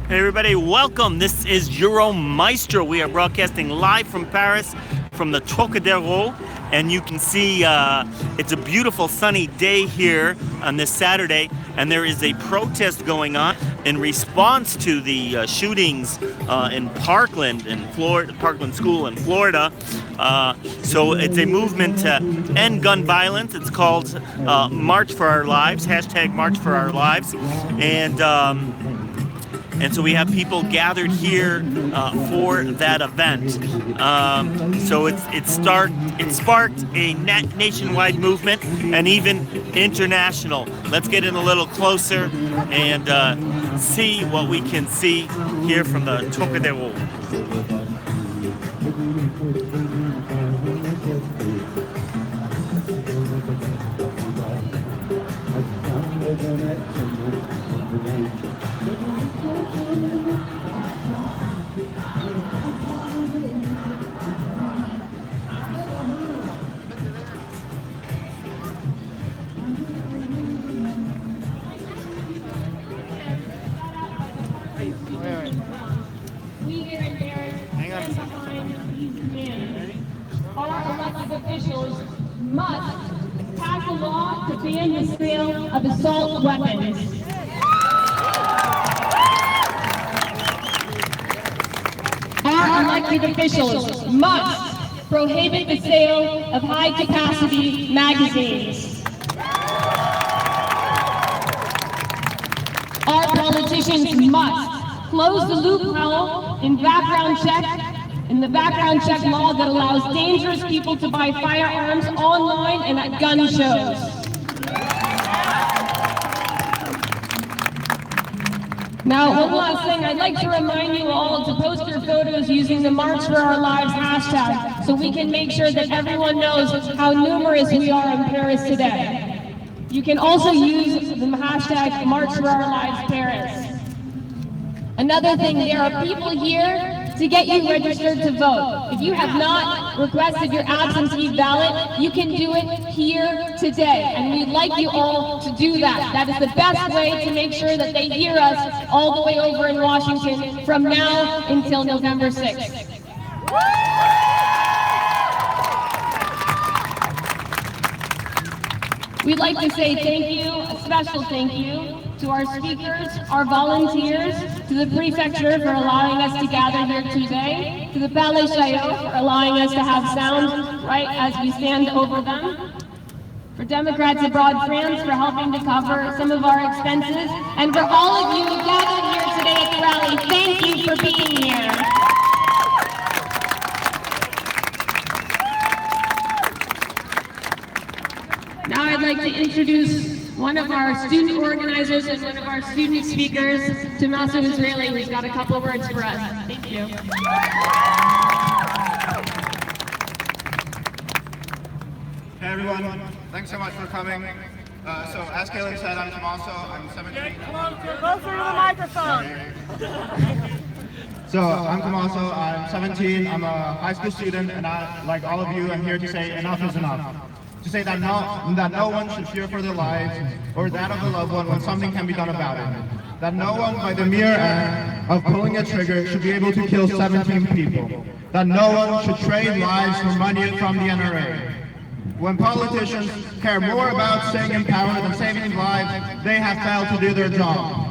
Hey everybody, welcome. This is your Maestro. We are broadcasting live from Paris, from the Trocadero, and you can see it's a beautiful sunny day here on this Saturday, and there is a protest going on in response to the shootings in Parkland, Parkland School in Florida. So it's a movement to end gun violence. It's called March for Our Lives, hashtag March for Our Lives, and so we have people gathered here for that event. So it sparked a nationwide movement and even international. Let's get in a little closer and see what we can see here from the Trocadero. Our elected officials must pass a law to ban the sale of assault weapons. Our elected officials must prohibit the sale of high-capacity magazines. Our politicians must close the loophole in the background check law that allows dangerous people to buy firearms online and at gun shows. Now, one last thing, I'd like to remind you all to post your photos using the March for Our Lives hashtag so we can make sure that everyone knows how numerous we are in Paris today. You can also use the hashtag March for Our Lives Paris. Another thing, there are people here to get you registered to vote. If you have not requested your absentee ballot, you can do it here today. And we'd like you all to do that. That is the best way to make sure that they hear us all the way over in Washington from now until November 6th. We'd like to say thank you, a special thank you, to our speakers, our volunteers, to the prefecture for allowing us to gather here today, to the Palais Chaillot for allowing us to have sound right as we stand over them, for Democrats Abroad France for helping to cover some of our expenses, and for all of you gathered here today at the rally, thank you for being here. Now I'd like to introduce one of our student organizers and one of our student speakers, to Maestro Israeli, who's got a couple of words for us. Thank you. Hey everyone, thanks so much for coming. So as Caleb said, I'm Tommaso, I'm 17. Closer to the microphone. So I'm Tommaso, I'm 17, I'm a high school student, and like all of you, I'm here to say enough is enough. To say that no one should fear for their lives or that of a loved one when something can be done about it. That no one, by the mere act of pulling a trigger, should be able to kill 17 people. That no one should trade lives for money from the NRA. When politicians care more about staying in power than saving lives, they have failed to do their job.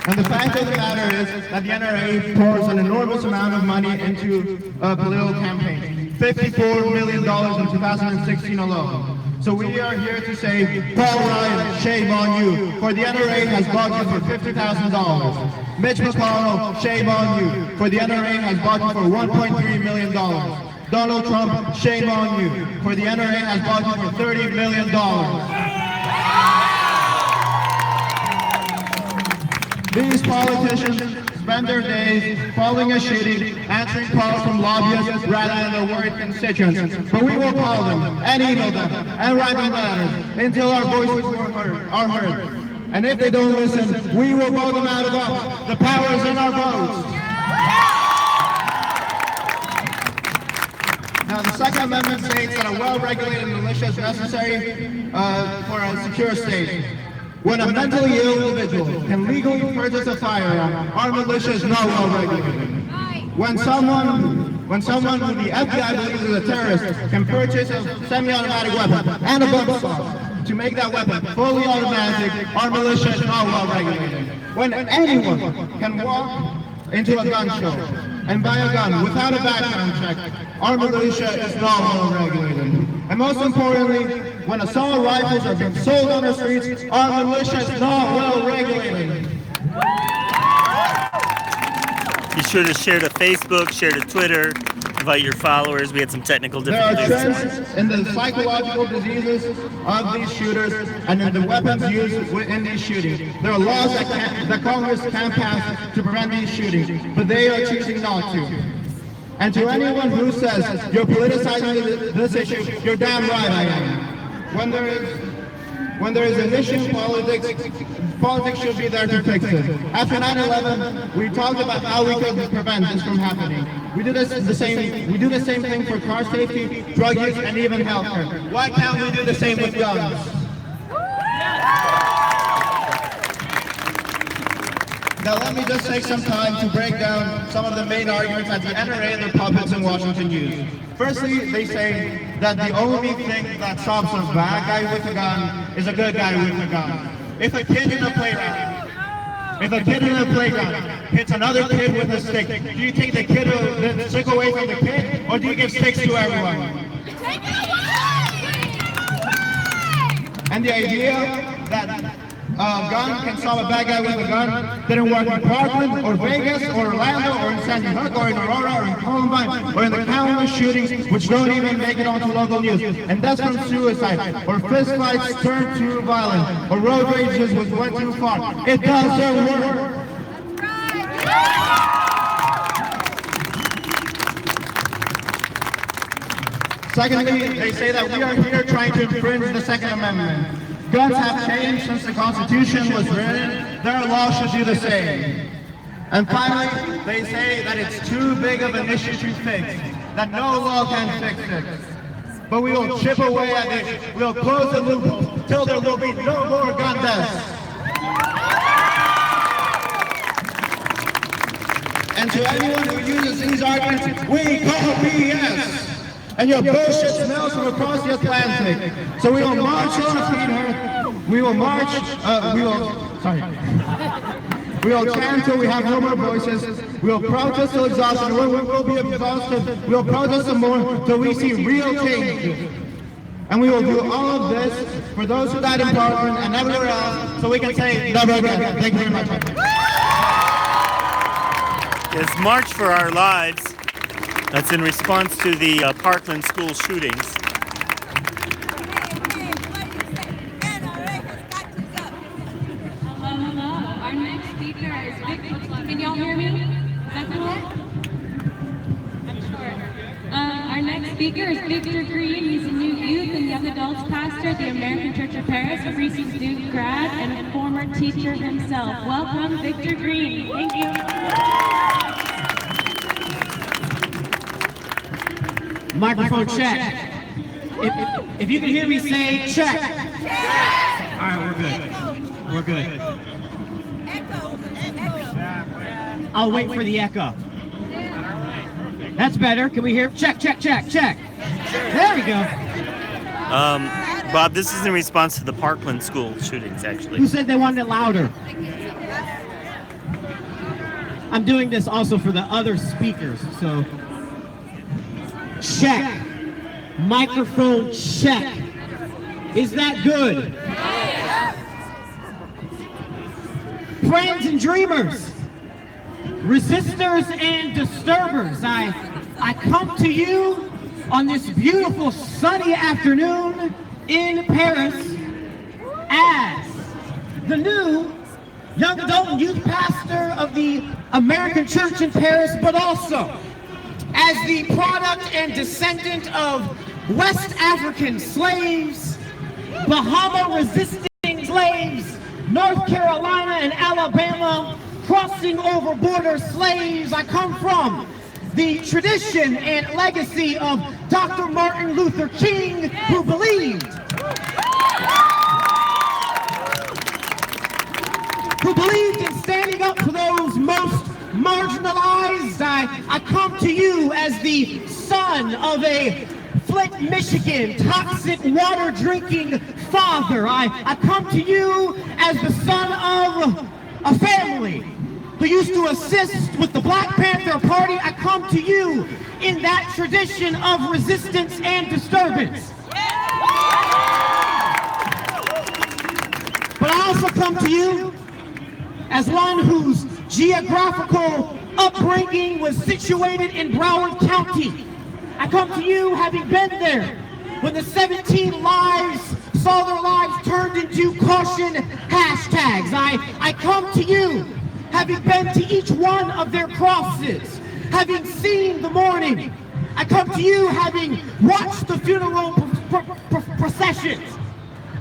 And the fact of the matter is that the NRA pours an enormous amount of money into political campaigns, $54 million in 2016 alone. So we are here to say, Paul Ryan, shame on you, for the NRA has bought you for $50,000. Mitch McConnell, shame on you, for the NRA has bought you for $1.3 million. Donald Trump, shame on you, for the NRA has bought you for $30 million. These politicians spend their days following a shooting, answering calls from lobbyists rather than their worried constituents. But we will call them, and email them, and write them letters until our voices are heard. And if they don't listen, we will vote them out of office. The power is in our votes. Now, the Second Amendment states that a well-regulated militia is necessary for a secure state. When a mentally ill individual can legally purchase a firearm, our militia is not well regulated. When someone who the FBI believes is a terrorist can purchase a semi-automatic weapon and a bump stock to make that weapon fully automatic, our militia is not well regulated. When anyone can walk into a gun show and buy a gun without a background check, our militia is not well regulated. And most importantly, when assault rifles are being sold on the streets, our militia is not well regulated. Be sure to share to Facebook, share to Twitter, invite your followers. We had some technical difficulties. There are trends in the psychological diseases of these shooters and in the weapons used in these shootings. There are laws that Congress can pass to prevent these shootings, but they are choosing not to. And to anyone who says you're politicizing this issue, you're damn right I am. When there is an issue in politics should be there to fix it. After 9/11, we talked about how we could prevent this from happening. We do the same thing for car safety, drug use, and even healthcare. Why can't we do the same with guns? Now let me just take some time to break down some of the main arguments that the NRA and their puppets in Washington use. Firstly, they say that the only thing that stops a bad guy with a gun is a good guy with a gun. If a kid in a playground hits another kid with a stick, do you take the kid the stick away from the kid, or do you give sticks to everyone? Take it away! And the idea that a gun can stop a bad guy with a gun didn't work in Parkland, or Vegas, or Orlando, or in Sandy Hook, or in Aurora, or in Columbine, or in the countless shootings which don't even make it onto local news. And that's from suicide, or fistfights turned to violence, or road rages which went too far. It doesn't work. Secondly, they say that we are here trying to infringe the Second Amendment. Guns have changed since the Constitution was written. Their law should do the same. And finally, they say that it's too big of an issue to fix, that no law can fix it. But we will chip away at it. We'll close the loophole till there will be no more gun deaths. And to anyone who uses these arguments, we call BS. And your bullshit smells from across the Atlantic. So we will march on, we will march, we will chant till we have no more voices. We will protest till exhaustion. We will be exhausted. We will protest some more till we see real change. And we will do all of this for those who died in Parkland and everywhere else, so we can say never again. Thank you very much. It's March for Our Lives. That's in response to the Parkland school shootings. Hello. Our next speaker is Victor. Can y'all hear me? Is that cool? I'm sure. Our next speaker is Victor Green. He's a new youth and young adults pastor at the American Church of Paris, a recent Duke grad, and a former teacher himself. Welcome, Victor Green. Thank you. Microphone check. If you can hear me, say check. All right, we're good. I'll wait for the echo. That's better. Can we hear? Check. There we go. Bob, this is in response to the Parkland school shootings, actually. Who said they wanted it louder? I'm doing this also for the other speakers, so. Check. Microphone check. Is that good? Friends and dreamers, resistors and disturbers, I come to you on this beautiful sunny afternoon in Paris as the new young adult and youth pastor of the American Church in Paris, but also as the product and descendant of West African slaves, Bahama-resisting slaves, North Carolina and Alabama, crossing over border slaves. I come from the tradition and legacy of Dr. Martin Luther King, who believed standing up for those most marginalized. I come to you as the son of a Flint, Michigan toxic water drinking father. I come to you as the son of a family who used to assist with the Black Panther Party. I come to you in that tradition of resistance and disturbance. But I also come to you as one whose geographical upbringing was situated in Broward County. I come to you having been there when the 17 lives saw their lives turned into caution hashtags. I come to you having been to each one of their crosses, having seen the mourning. I come to you having watched the funeral processions.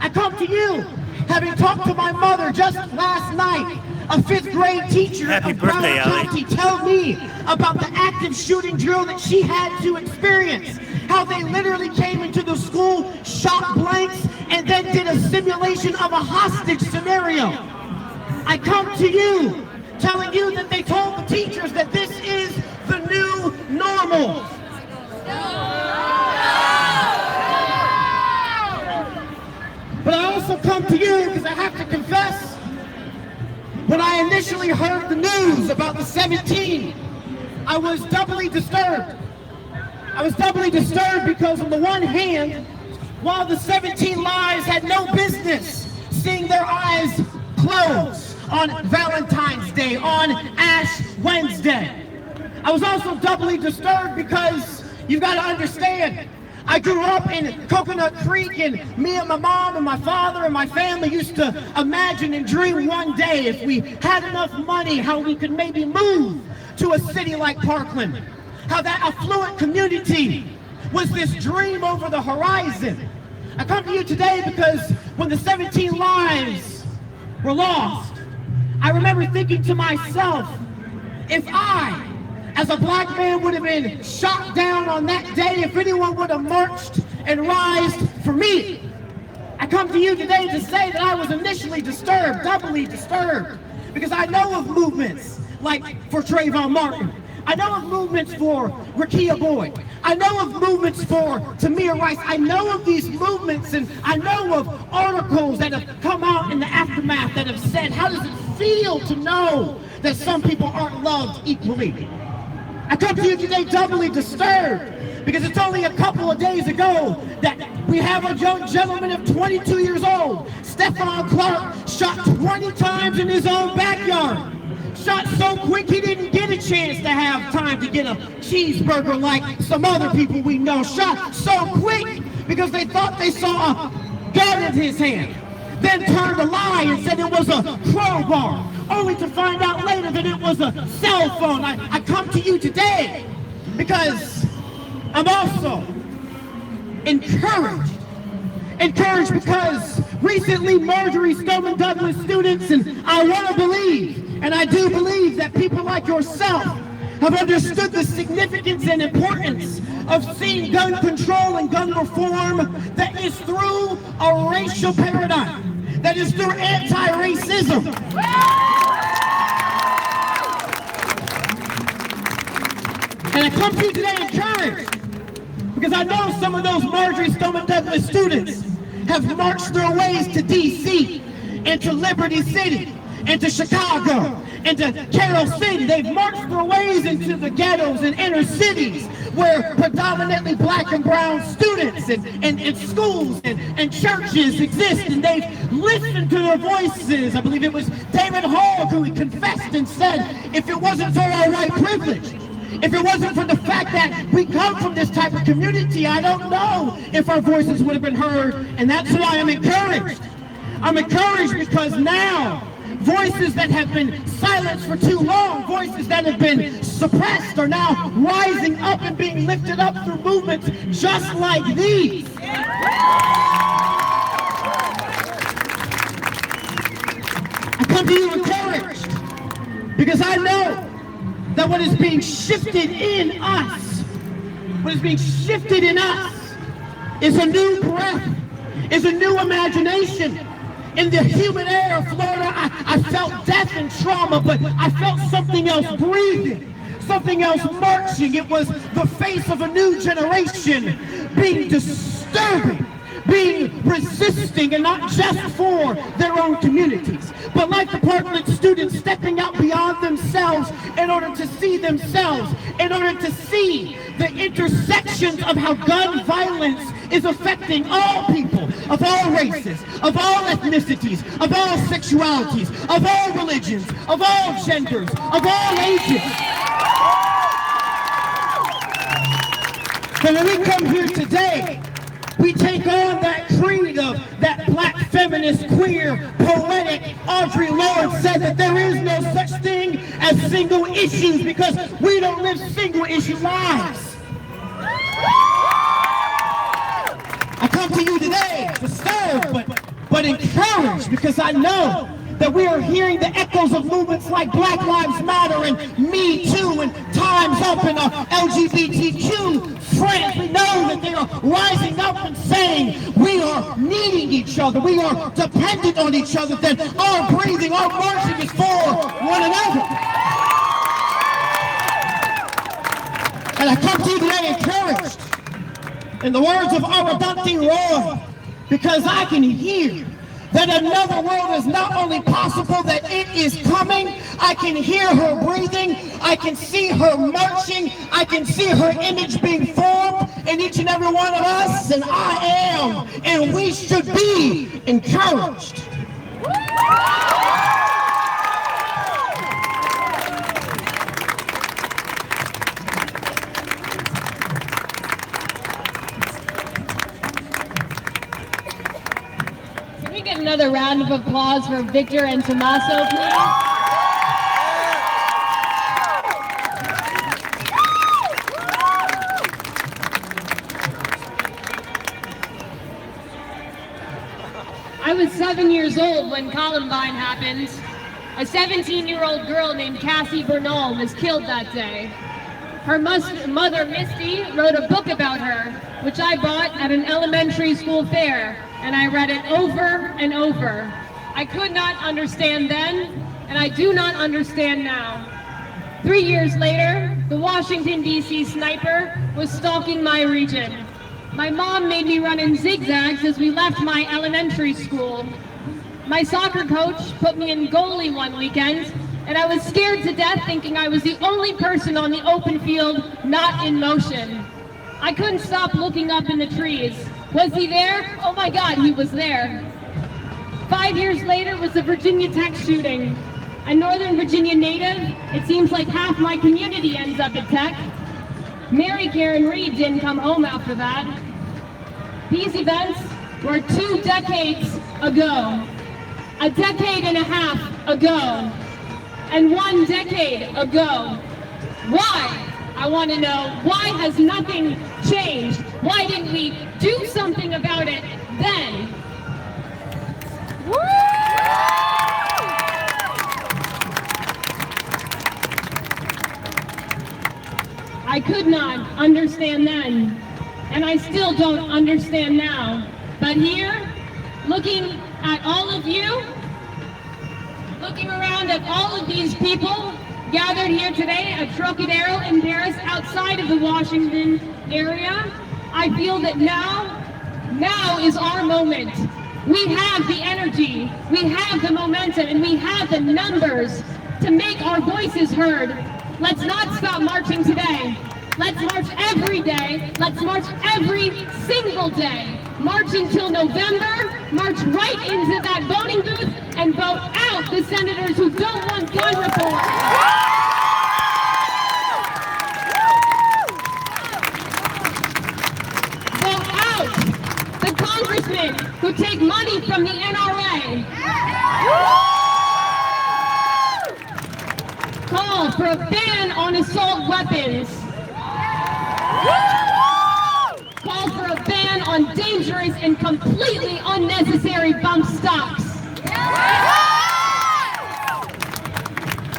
I come to you having talked to my mother just last night, a 5th grade teacher Happy of birthday, Broward Ellie. County, tell me about the active shooting drill that she had to experience, how they literally came into the school, shot blanks, and then did a simulation of a hostage scenario. I come to you telling you that they told the teachers that this is the new normal. But I also come to you because I have to confess, when I initially heard the news about the 17, I was doubly disturbed. I was doubly disturbed because on the one hand, while the 17 lives had no business seeing their eyes close on Valentine's Day, on Ash Wednesday, I was also doubly disturbed because you've got to understand, I grew up in Coconut Creek, and me and my mom and my father and my family used to imagine and dream one day, if we had enough money, how we could maybe move to a city like Parkland. How that affluent community was this dream over the horizon. I come to you today because when the 17 lives were lost, I remember thinking to myself, if I, as a black man, would have been shot down on that day, if anyone would have marched and rised for me. I come to you today to say that I was initially disturbed, doubly disturbed, because I know of movements like for Trayvon Martin. I know of movements for Rekia Boyd. I know of movements for Tamir Rice. I know of these movements, and I know of articles that have come out in the aftermath that have said, how does it feel to know that some people aren't loved equally? I come to you today doubly disturbed because it's only a couple of days ago that we have a young gentleman of 22 years old, Stephon Clark, shot 20 times in his own backyard. Shot so quick he didn't get a chance to have time to get a cheeseburger like some other people we know. Shot so quick because they thought they saw a gun in his hand. Then turned a lie and said it was a crowbar, only to find out later that it was a cell phone. I come to you today because I'm also encouraged because recently Marjorie Stoneman Douglas students, and I want to believe, and I do believe, that people like yourself have understood the significance and importance of seeing gun control and gun reform that is through a racial paradigm, that is through anti-racism. And I come to you today encouraged because I know some of those Marjorie Stoneman Douglas students have marched their ways to D.C. and to Liberty City and to Chicago and to Carroll City. They've marched their ways into the ghettos and inner cities where predominantly black and brown students and schools and churches exist, and they've listened to their voices. I believe it was David Hall who confessed and said, if it wasn't for our white privilege, if it wasn't for the fact that we come from this type of community, I don't know if our voices would have been heard. And that's why I'm encouraged. I'm encouraged because now voices that have been silenced for too long, voices that have been suppressed, are now rising up and being lifted up through movements just like these. I come to you encouraged because I know that what is being shifted in us, is a new breath, is a new imagination, In the humid air of Florida, I felt death and trauma, but I felt something else breathing, something else marching. It was the face of a new generation being disturbing, being resisting, and not just for their own communities, but like the Parkland students stepping out beyond themselves in order to see themselves, in order to see the intersections of how gun violence is affecting all people, of all races, of all ethnicities, of all sexualities, of all religions, of all genders, of all ages. So when we come here today, we take on that creed of that black feminist, queer, poetic Audre Lorde said that there is no such thing as single issues because we don't live single issue lives. I come to you today disturbed but encouraged because I know that we are hearing the echoes of movements like Black Lives Matter and Me Too and Time's Up and LGBTQ friends. We know that they are rising up and saying we are needing each other, we are dependent on each other, that our breathing, our marching is for one another. And I come to you today encouraged, in the words of Aradante Roy, because I can hear that another world is not only possible, that it is coming. I can hear her breathing. I can see her marching. I can see her image being formed in each and every one of us. And I am, and we should be encouraged. Another round of applause for Victor and Tommaso, please. I was 7 years old when Columbine happened. A 17-year-old girl named Cassie Bernal was killed that day. Her mother, Misty, wrote a book about her, which I bought at an elementary school fair, and I read it over and over. I could not understand then, and I do not understand now. 3 years later, the Washington, D.C. sniper was stalking my region. My mom made me run in zigzags as we left my elementary school. My soccer coach put me in goalie one weekend, and I was scared to death thinking I was the only person on the open field not in motion. I couldn't stop looking up in the trees. Was he there? Oh my God, he was there. 5 years later was the Virginia Tech shooting. A Northern Virginia native, it seems like half my community ends up at Tech. Mary Karen Reed didn't come home after that. These events were 2 decades ago, a decade and a half ago, and 1 decade ago. Why? I want to know, why has nothing changed? Why didn't we do something about it then? Woo! I could not understand then, and I still don't understand now. But here, looking at all of you, looking around at all of these people gathered here today at Trocadero in Paris, outside of the Washington area, I feel that now is our moment. We have the energy, we have the momentum, and we have the numbers to make our voices heard. Let's not stop marching today. Let's march every day. Let's march every single day. March until November. March right into that voting booth and vote out the senators who don't want gun reform. Vote out the congressmen who take money from the NRA. Call for a ban on assault weapons. Call for a ban on dangerous and completely unnecessary bump stocks.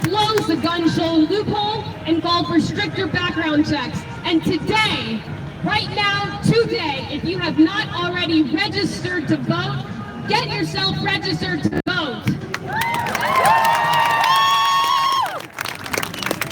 Close the gun show loophole and call for stricter background checks. And today, right now, today, if you have not already registered to vote, get yourself registered to vote.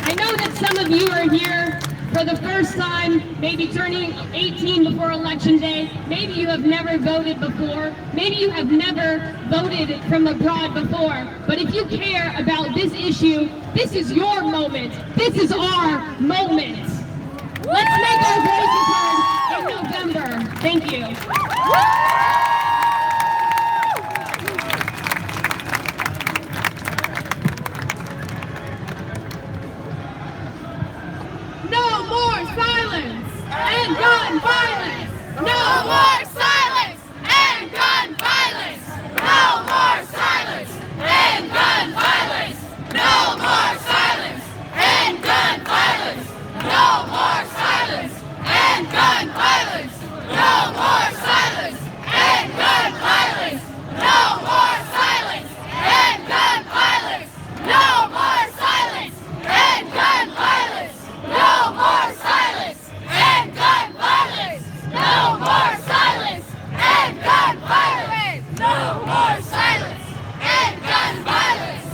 I know that some of you are here for the first time, maybe turning 18 before Election Day. Maybe you have never voted before. Maybe you have never voted from abroad before. But if you care about this issue, this is your moment. This is our moment. Let's make our voices heard in November. Thank you. No more silence and gun violence! No more silence and gun violence! No more silence and gun violence! No more silence and gun violence! No more silence and gun violence! No more silence and gun violence! No more silence and gun violence! No more silence and gun violence! No more silence and gun violence! No more silence and gun violence! No more silence and gun violence!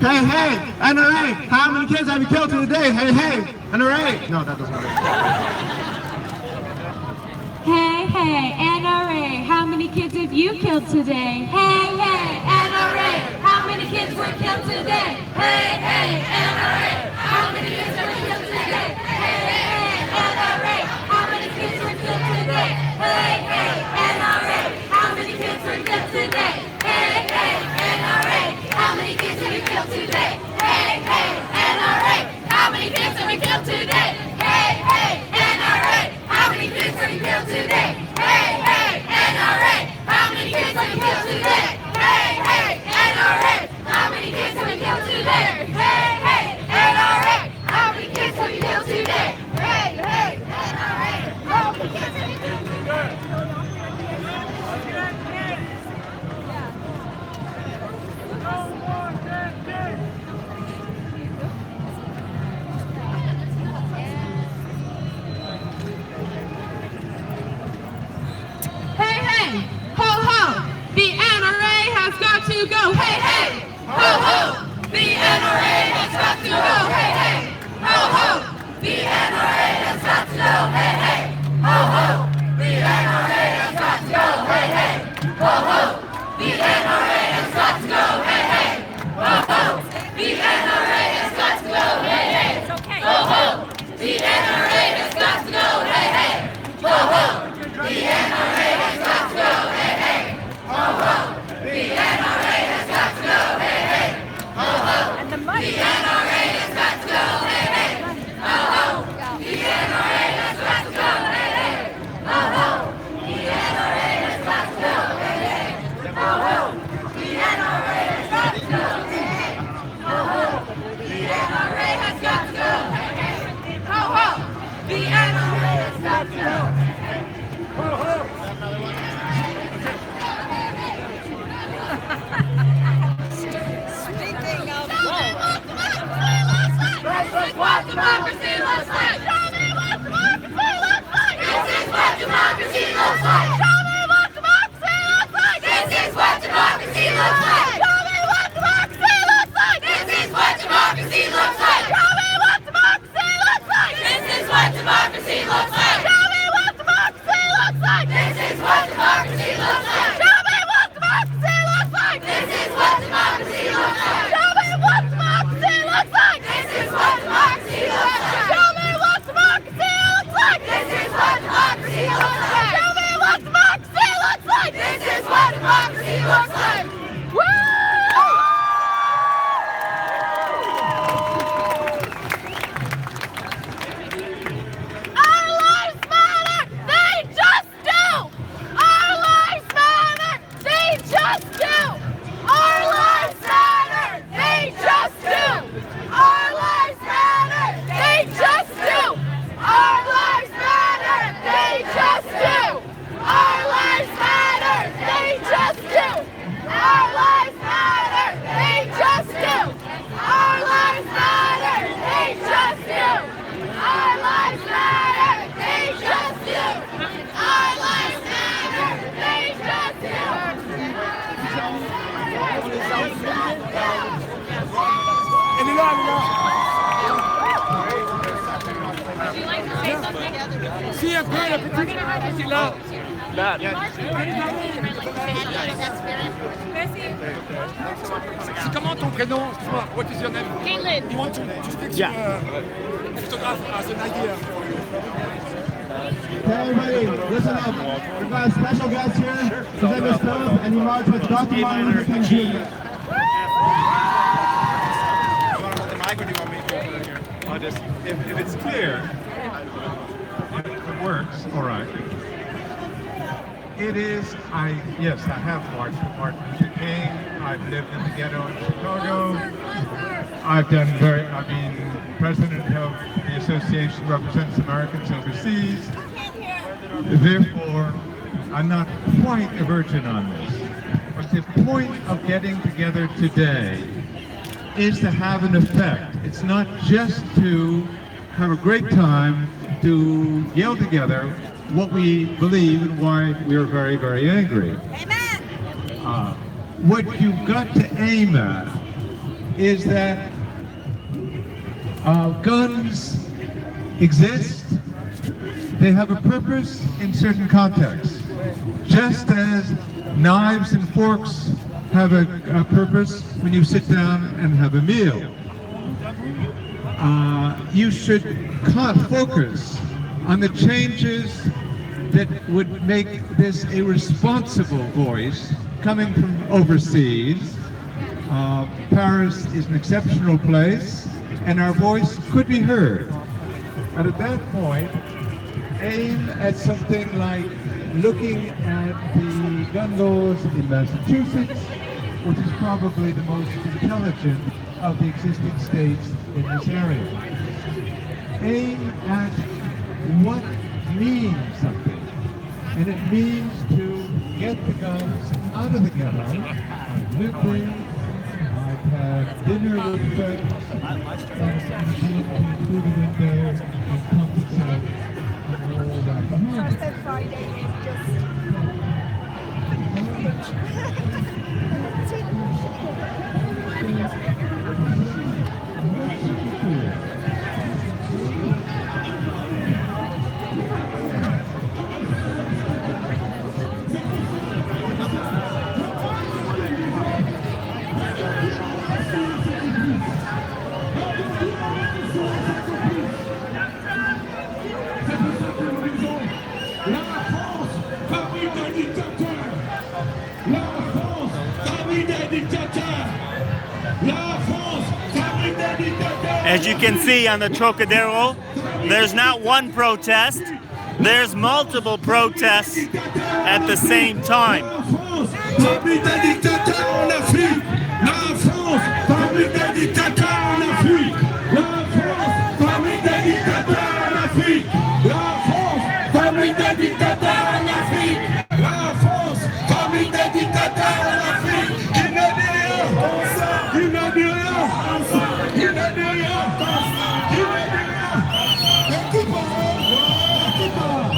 Hey, hey, NRA, how many kids have you killed today? Hey, hey, NRA. No, that doesn't work. Hey, hey, NRA, how many kids have you killed today? Hey, hey, NRA, how many kids were killed today? Hey, hey, NRA, how many kids were killed today? Hey, hey, NRA, how many kids were killed today? Hey, hey, NRA, how many kids were killed today? Hey, hey, NRA, how many kids have you killed today? Hey, hey, NRA, how many kids have you killed today? Hey, hey, NRA, how many kids have you killed today? Hey, hey, NRA, how many kids have you killed today? Hey, hey, NRA, how many kids have you killed today? Hey, hey, NRA, how many kids have you killed today? Hey, hey, NRA, how many kids have you killed today? Hey, hey, ho, ho, the NRA has got to go. Hey, hey, ho, ho, the NRA has got to go. Hey, hey, ho, ho, the NRA has got to go. Hey, hey, ho, ho, the NRA has got to go. Hey, hey, ho, ho, the NRA has got to go. Hey, hey, ho, ho, the NRA has got to go. Hey, hey, ho, ho, the NRA has got to go. Hey, hey, ho, ho, the NRA has got to go. Hey, hey, ho, ho, the NRA has got to go. Hey, hey, ho, ho, the NRA has got to go. Hey, hey, ho, ho, the NRA has got to go. Hey, hey, ho, ho, the NRA has got to go. Hey, hey, ho, ho, the NRA has got to go. Hey, hey, ho, ho, the NRA has got to go. Hey, hey, ho, ho, the NRA has got to go. Democracy looks like. Show me what democracy looks like. This is what democracy looks like. Show me what democracy looks like. This is what democracy looks like. Show me what democracy looks like. This is what democracy looks like. Show me what democracy looks like. This is what democracy looks like. Show me what democracy looks like. This is what democracy looks like. Show me what democracy looks like. This is what democracy looks like. Show me what democracy looks like. This is what democracy looks like. Show me what democracy looks like. This is what democracy looks like. Show me what democracy looks like. This is what democracy looks like. Woo! Our lives Si un peu le petit c'est là. C'est comment ton prénom? Excuse-moi, what is your name? Caitlin. You want to stick photograph as an idea. Okay, everybody, listen up. We've got a special guest here. His name is Philip, and he marched with Dr. Martin Luther King Jr. You want to hold the mic, or do you want me to go over here? I'll just, if it's clear, if it works, all right. It is, yes, I have marched with Martin Luther King. I've lived in the ghetto in Chicago. I've been president of the association that represents Americans overseas. Therefore, I'm not quite a virgin on this. But the point of getting together today is to have an effect. It's not just to have a great time, to yell together what we believe and why we are very, very angry. Amen. What you've got to aim at is that guns exist. They have a purpose in certain contexts. Just as knives and forks have a purpose when you sit down and have a meal. You should focus on the changes that would make this a responsible voice coming from overseas. Paris is an exceptional place, and our voice could be heard. And at that point, aim at something like looking at the gun laws in Massachusetts, which is probably the most intelligent of the existing states in this area. Aim at what means something. And it means to get the guns out of the ghetto. I've lived there. I've had dinner with friends. And included in there and comfort and all that behind it. Friday is just... As you can see on the Trocadero, there's not one protest, there's multiple protests at the same time.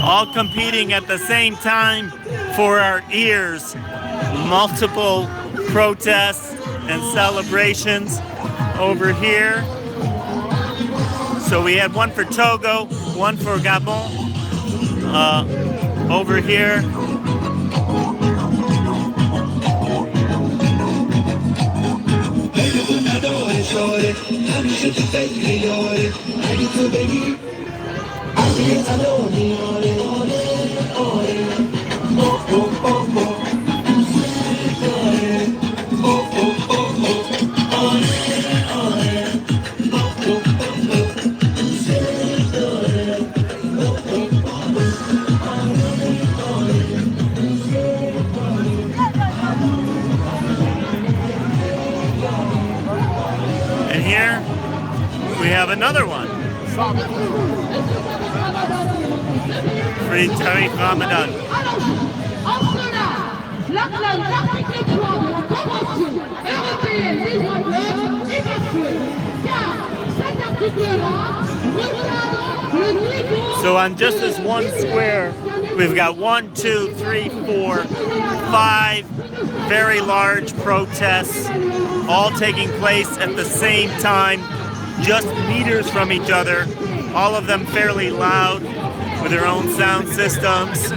All competing at the same time for our ears. Multiple protests and celebrations over here. So we had one for Togo, one for Gabon, over here. And here we have another one. Free Tariq Ramadan. So on just this one square, we've got 1, 2, 3, 4, 5 very large protests, all taking place at the same time, just meters from each other, all of them fairly loud with their own sound systems.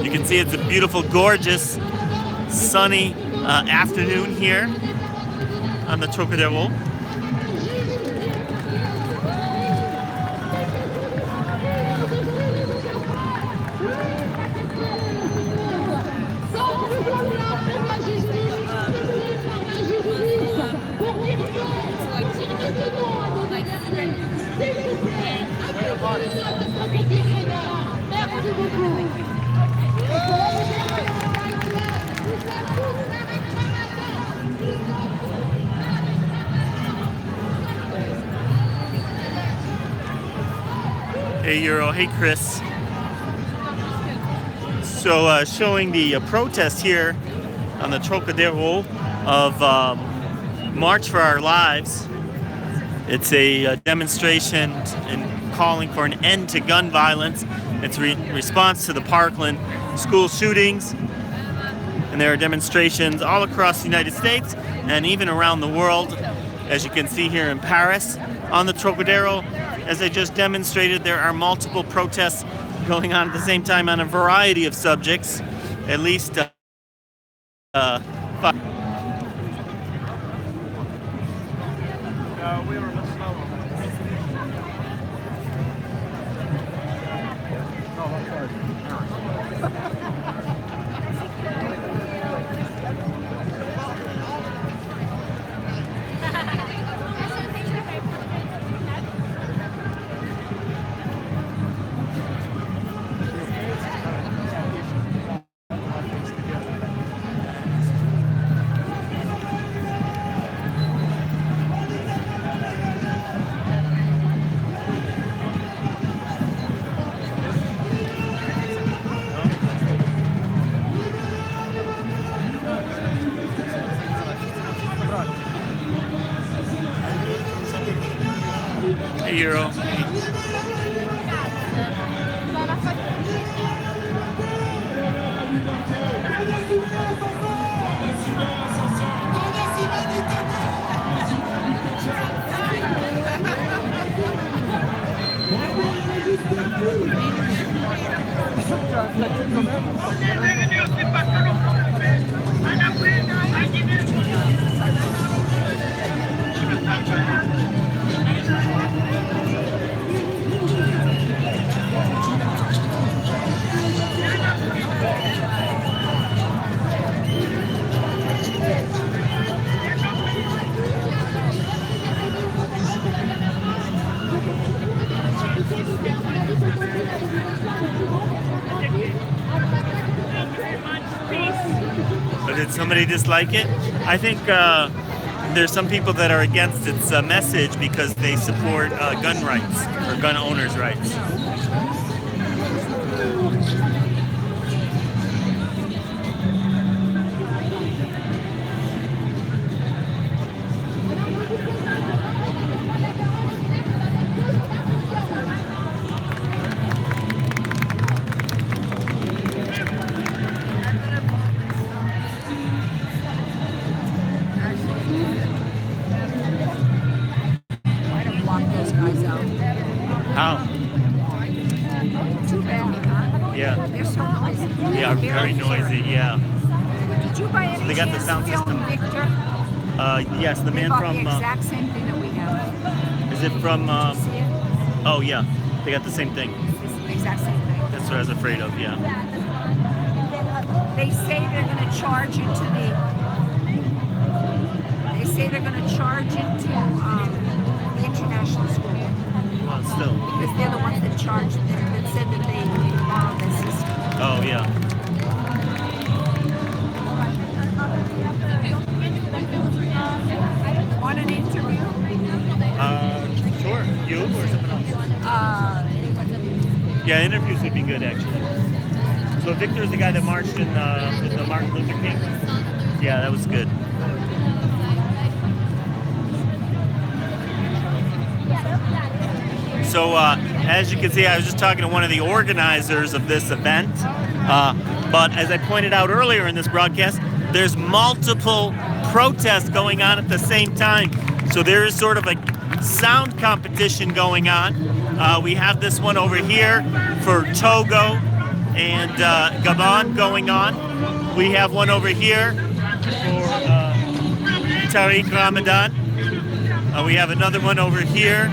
You can see it's a beautiful, gorgeous, sunny afternoon here on the Trocadero. Hey Euro, hey Chris. So showing the protest here on the Trocadero of March for Our Lives. It's a demonstration and calling for an end to gun violence. It's response to the Parkland school shootings. And there are demonstrations all across the United States and even around the world. As you can see here in Paris on the Trocadero, as I just demonstrated, there are multiple protests going on at the same time on a variety of subjects. At least 5. We were a bit slow. Hey Euro. But did somebody dislike it? I think there's some people that are against its message because they support gun rights or gun owners' rights. How? Too bad, huh? Yeah. They're so noisy. They are very noisy, yeah. Did you by any They got the chance sound film system. Victor? Yes, the They man bought from... the exact same thing that we have. is it from... Did you see it? oh, yeah. They got the same thing. It's the exact same thing. That's what I was afraid of, yeah. They say they're going to charge into the... They say they're going to charge into the international school. Well, still. Because they're the ones that charged, that said that they borrowed the system. Oh, yeah. Want an interview? Sure. You or someone else? Yeah, interviews would be good, actually. So Victor's the guy that marched in the Martin Luther King? Yeah, that was good. So as you can see, I was just talking to one of the organizers of this event. But as I pointed out earlier in this broadcast, there's multiple protest going on at the same time. So there is sort of a sound competition going on. We have this one over here for Togo and Gabon going on. We have one over here for Tariq Ramadan. We have another one over here.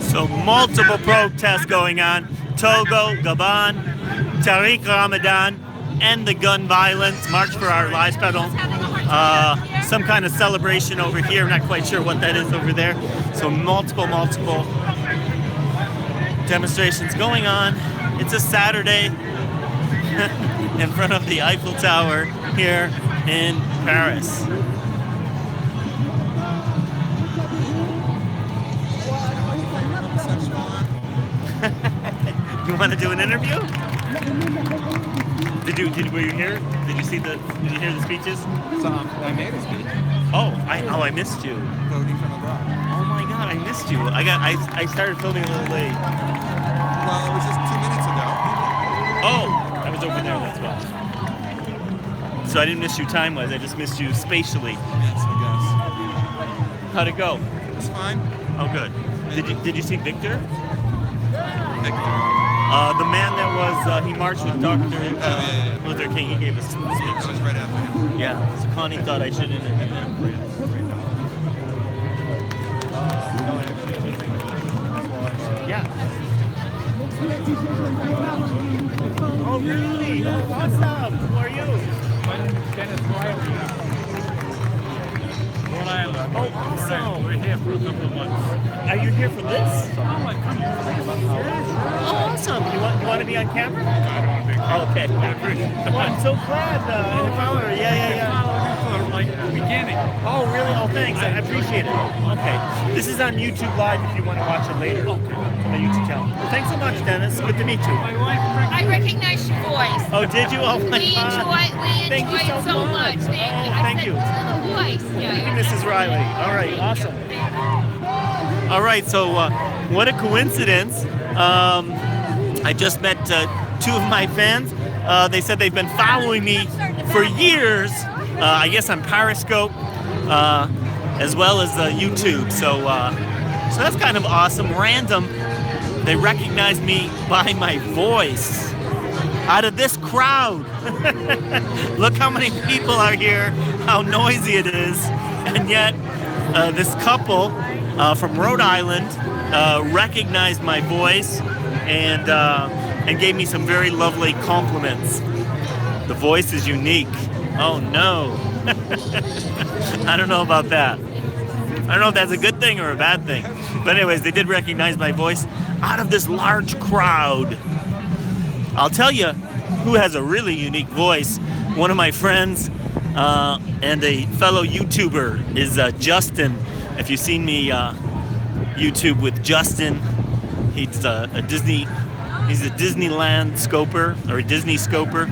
So multiple protests going on. Togo, Gabon, Tariq Ramadan, End the Gun Violence, March for Our Lives pedal. Some kind of celebration over here. I'm not quite sure what that is over there. So multiple demonstrations going on. It's a Saturday in front of the Eiffel Tower here in Paris. You want to do an interview? Were you here? Did you hear the speeches? I made a speech. I missed you. Voting from abroad. Oh my God, I missed you. I started filming a little late. Well, it was just 2 minutes ago. Oh, I was over there, that's why. So I didn't miss you time-wise, I just missed you spatially. Yes, I How'd it go? guess. It's fine. Oh, good. Did you see Victor? Victor. The man that was, he marched with Dr. Luther King, he gave us some speech. That was right after him. Yeah, so Connie thought I should interview him. Yeah. Oh, really? Oh, awesome. Who are you? Rhode Island. Oh, awesome. We're here for a couple of months. Are you here for this? Oh, I come here for this. Oh, awesome. You want to be on camera? I don't want to be. Oh, okay. Well, I'm so glad. Follower. Yeah. Follow me for like the beginning. Oh, really? Oh, thanks. I appreciate it. Okay. This is on YouTube Live if you want to watch it later. Okay. On the YouTube channel. Well, thanks so much, Dennis. Good to meet you. My wife. I recognize your voice. Oh, did you? Oh, my We God. enjoy it so much. Thank you. The voice. Thank you, Mrs. Riley. All right, awesome. All right, so what a coincidence. I just met two of my fans. They said they've been following me for years, I guess on Periscope, as well as YouTube. So that's kind of awesome. Random, they recognized me by my voice out of this crowd. Look how many people are here, how noisy it is, and yet this couple from Rhode Island recognized my voice and gave me some very lovely compliments. The voice is unique. Oh no. I don't know about that. I don't know if that's a good thing or a bad thing. But anyways, they did recognize my voice out of this large crowd. I'll tell you who has a really unique voice. One of my friends and a fellow YouTuber is Justin. If you've seen me YouTube with Justin, he's a Disneyland scoper, or a Disney scoper.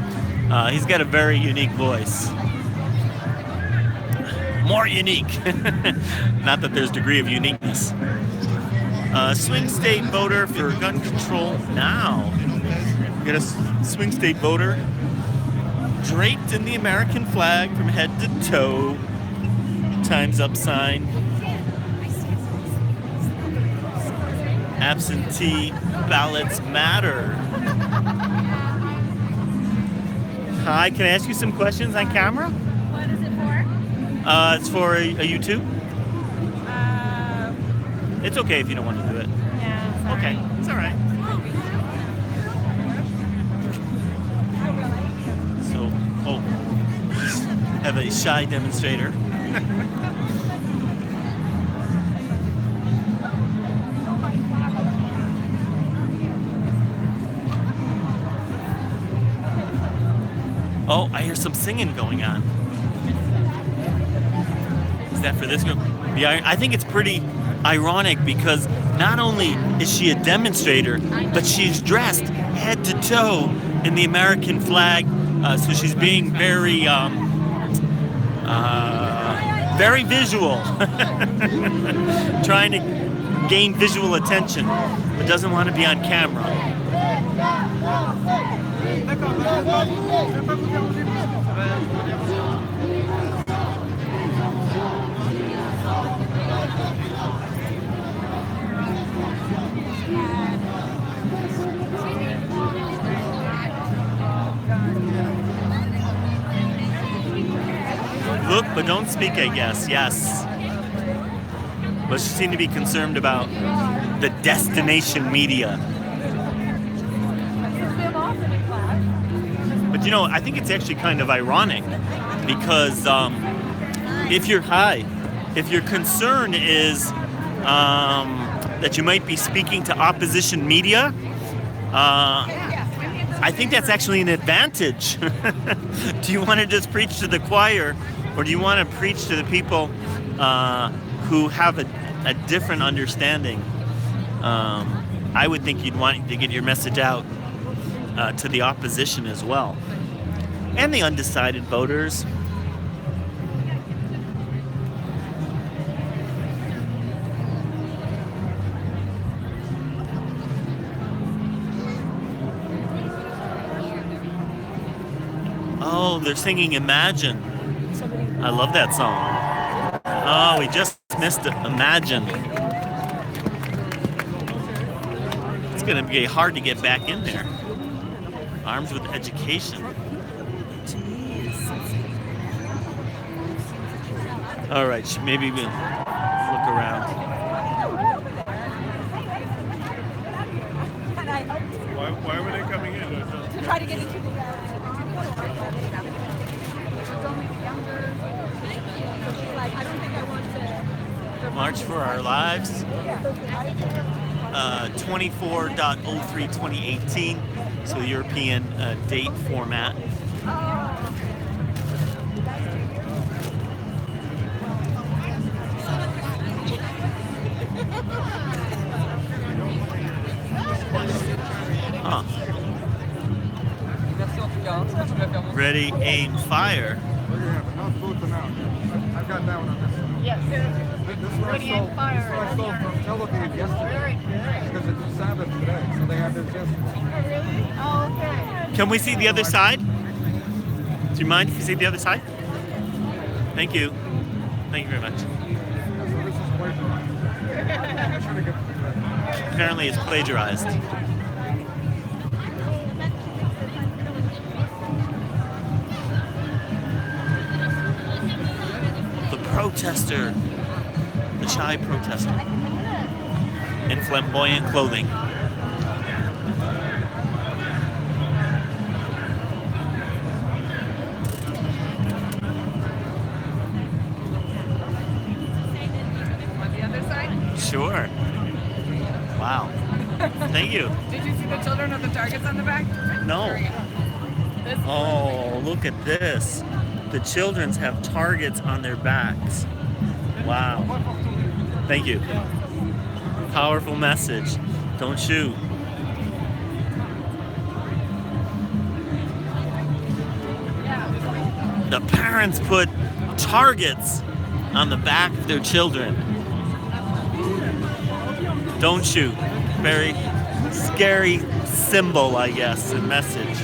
He's got a very unique voice. More unique. Not that there's degree of uniqueness. Swing state voter for gun control now. Got a swing state voter draped in the American flag from head to toe. Time's up sign. Absentee ballots matter. Hi, can I ask you some questions on camera? What is it for? It's for a YouTube. It's okay if you don't want to do it. Yeah. Okay, it's all right. So, have a shy demonstrator. Oh, I hear some singing going on. Is that for this group? Yeah, I think it's pretty ironic because not only is she a demonstrator, but she's dressed head to toe in the American flag. So she's being very, very visual, trying to gain visual attention, but doesn't want to be on camera. Look, but don't speak, I guess. Yes. But she seemed to be concerned about the destination media. But you know, I think it's actually kind of ironic because if your concern is that you might be speaking to opposition media, I think that's actually an advantage. Do you want to just preach to the choir, or do you want to preach to the people who have a different understanding? I would think you'd want to get your message out to the opposition as well, and the undecided voters. Oh, they're singing Imagine. I love that song. Oh, we just missed it. Imagine. It's going to be hard to get back in there. Arms with Education. All right, maybe we'll look around. Why were they coming in? To try to get into the March for Our Lives. 24.03/2018. So European date format. Huh. Ready, aim, fire. I've got that one on this one. Yes. This one I sold from Tel Aviv yesterday because it's Sabbath today, so they have theirs yesterday. Really? Oh, okay. Can we see the other side? Do you mind if we see the other side? Thank you. Thank you very much. Apparently it's plagiarized. The protester, the shy protester, in flamboyant clothing. Sure. Wow. Thank you. Did you see the children with the targets on the back? No. Oh, look at this. The children's have targets on their backs. Wow. Thank you. Powerful message. Don't shoot. The parents put targets on the back of their children. Don't shoot. Very scary symbol, I guess, and message.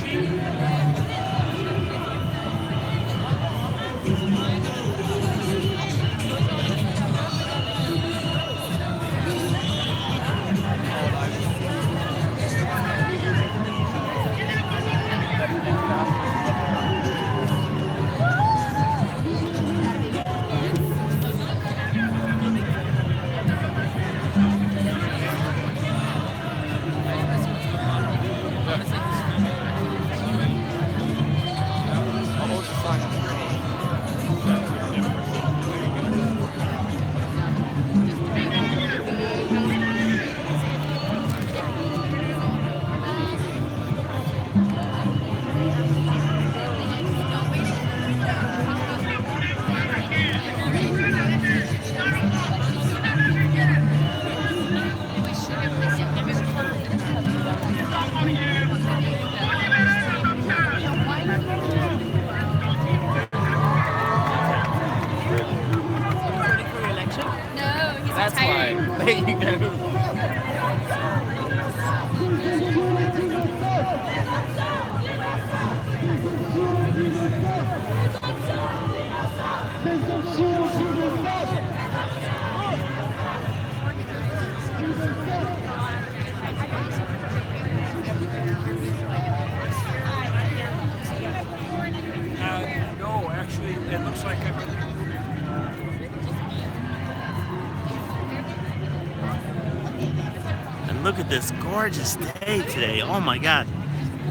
And look at this gorgeous day today. Oh my God.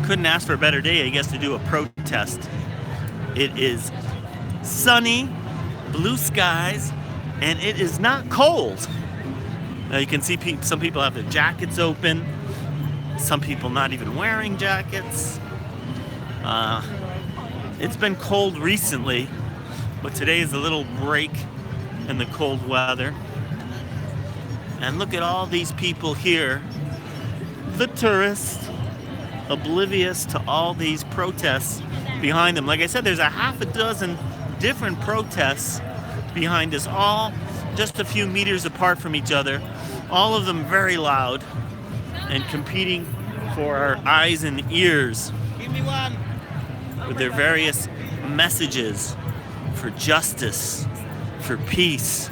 Couldn't ask for a better day, I guess, to do a protest. It is sunny, blue skies, and it is not cold. Now you can see some people have their jackets open. Some people not even wearing jackets. It's been cold recently, but today is a little break in the cold weather. And look at all these people here, the tourists, oblivious to all these protests behind them. Like I said, there's a half a dozen different protests behind us, all just a few meters apart from each other, all of them very loud and competing for our eyes and ears with their various messages for justice, for peace.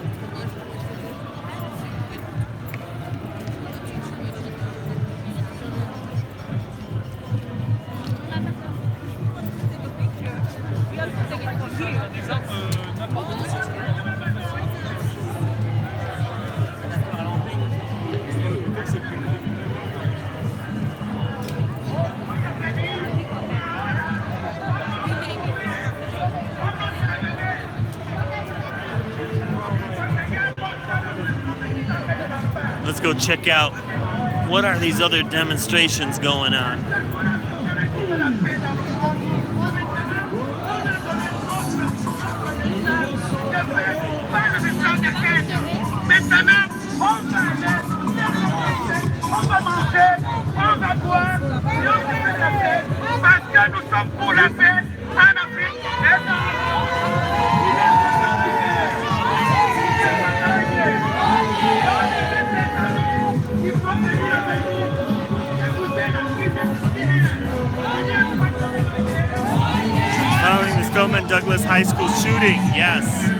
Let's go check out what are these other demonstrations going on. Following the Stoneman Douglas High School shooting, yes.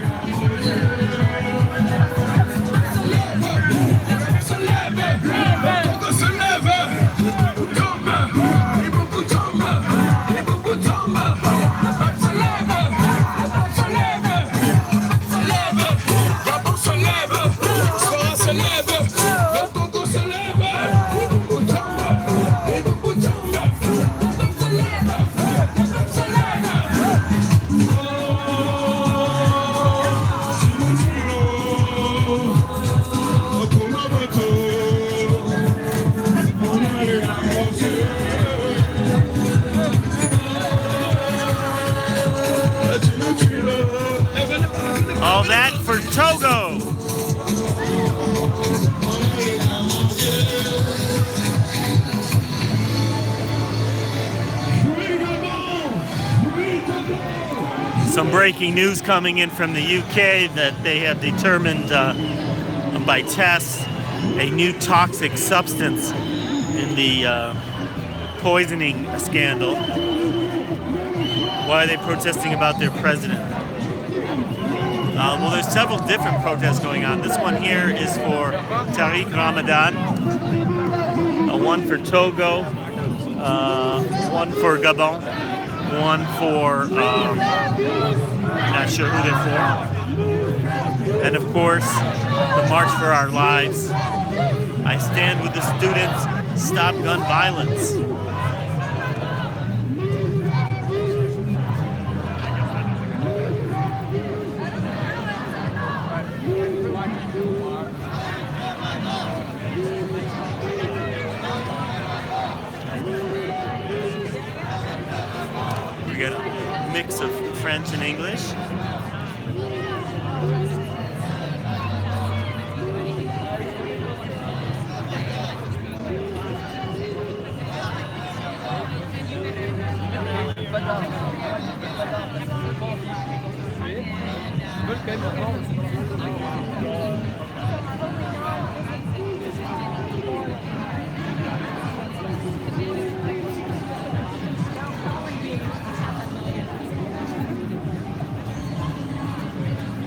All that for Togo. Some breaking news coming in from the UK that they have determined by tests a new toxic substance in the poisoning scandal. Why are they protesting about their president? Well, there's several different protests going on. This one here is for Tariq Ramadan, one for Togo, one for Gabon, one for, not sure who they're for. And of course, the March for Our Lives. I stand with the students, stop gun violence. We got a mix of French and English.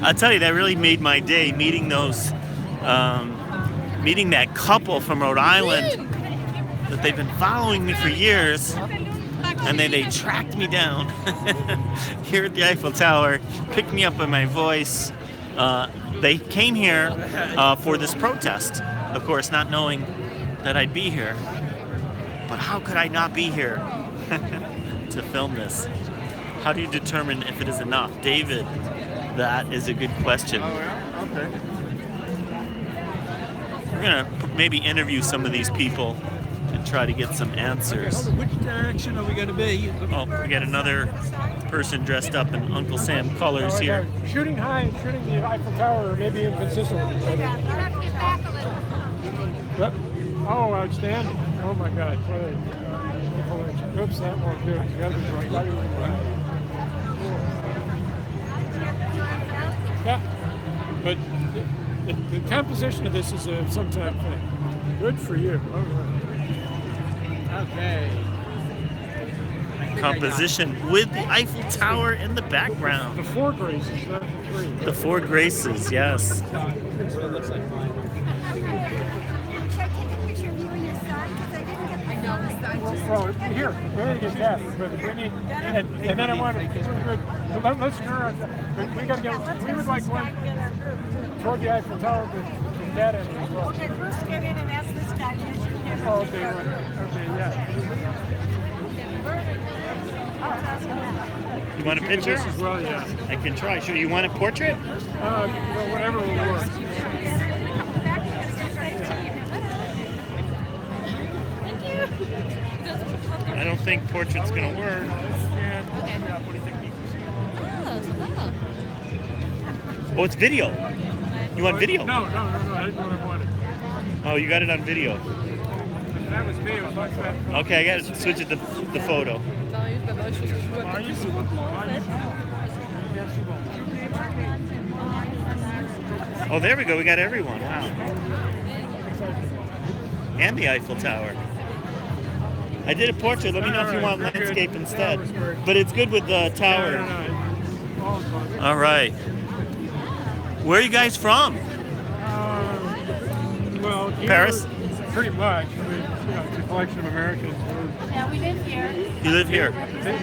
I'll tell you, that really made my day, meeting those, meeting that couple from Rhode Island that they've been following me for years, and they tracked me down here at the Eiffel Tower, picked me up by my voice. They came here for this protest, of course, not knowing that I'd be here. But how could I not be here to film this? How do you determine if it is enough? David, that is a good question. Oh, yeah? Okay. We're gonna maybe interview some of these people and try to get some answers. Which direction are we going to be? Oh, we got another person dressed up in Uncle Sam colors here. Shooting high and shooting the Eiffel Tower may be inconsistent with each other. Yep. Oh, outstanding. Oh my God. Oops, that won't do it. You gotta be right. Yeah. But the composition of this is a sometime thing. Good for you. All right. Okay. Composition with the Eiffel Tower in the background. The four graces, not the three. The four graces, yes. Well, here, we're going to get that. But we need, and then I want to, let's turn around. We got to get, we would like one toward the Eiffel Tower, but that end as well. Okay, first get in and ask this guy. Oh, okay, yeah. You want a picture? This as well, yeah. I can try. Sure. You want a portrait? Well, whatever will work. I don't think portrait's gonna work. Oh, it's video. You want video? No, I didn't know what I wanted. Oh, you got it on video. If that was me, it was like that. Okay, I gotta switch it to the photo. Oh, there we go. We got everyone. Wow. And the Eiffel Tower. I did a portrait. Let me know if you want landscape instead. But it's good with the tower. All right. Where are you guys from? Well, Paris? Pretty much. It's a collection of Americans. Yeah, we live here. You live here?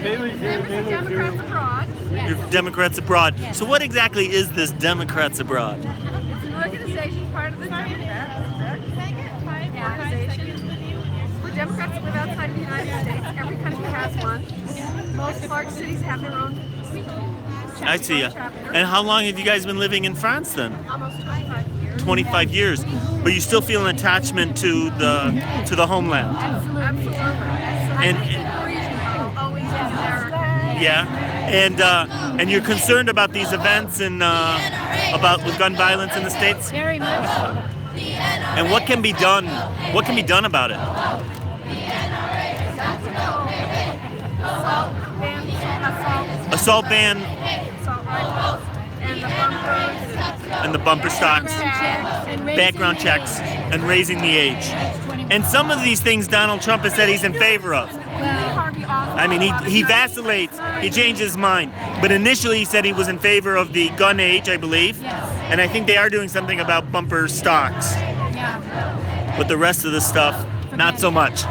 They live here. They live here. Democrats abroad. You're Democrats Abroad. So what exactly is this Democrats Abroad? It's an organization part of the organization. We're Democrats that live outside of the United States. Every country has one. Most large cities have their own. I see ya. And how long have you guys been living in France then? Almost 25 years. 25 years. But you still feel an attachment to the homeland. Absolutely. And Always America. yeah. And you're concerned about these events and about with gun violence in the States? Very much so. And what can be done? What can be done about it? Assault ban and the bumper stocks, background checks, and raising the age. And some of these things Donald Trump has said he's in favor of. I mean, he vacillates, he changed his mind. But initially he said he was in favor of the gun age, I believe. And I think they are doing something about bumper stocks. But the rest of the stuff, not so much.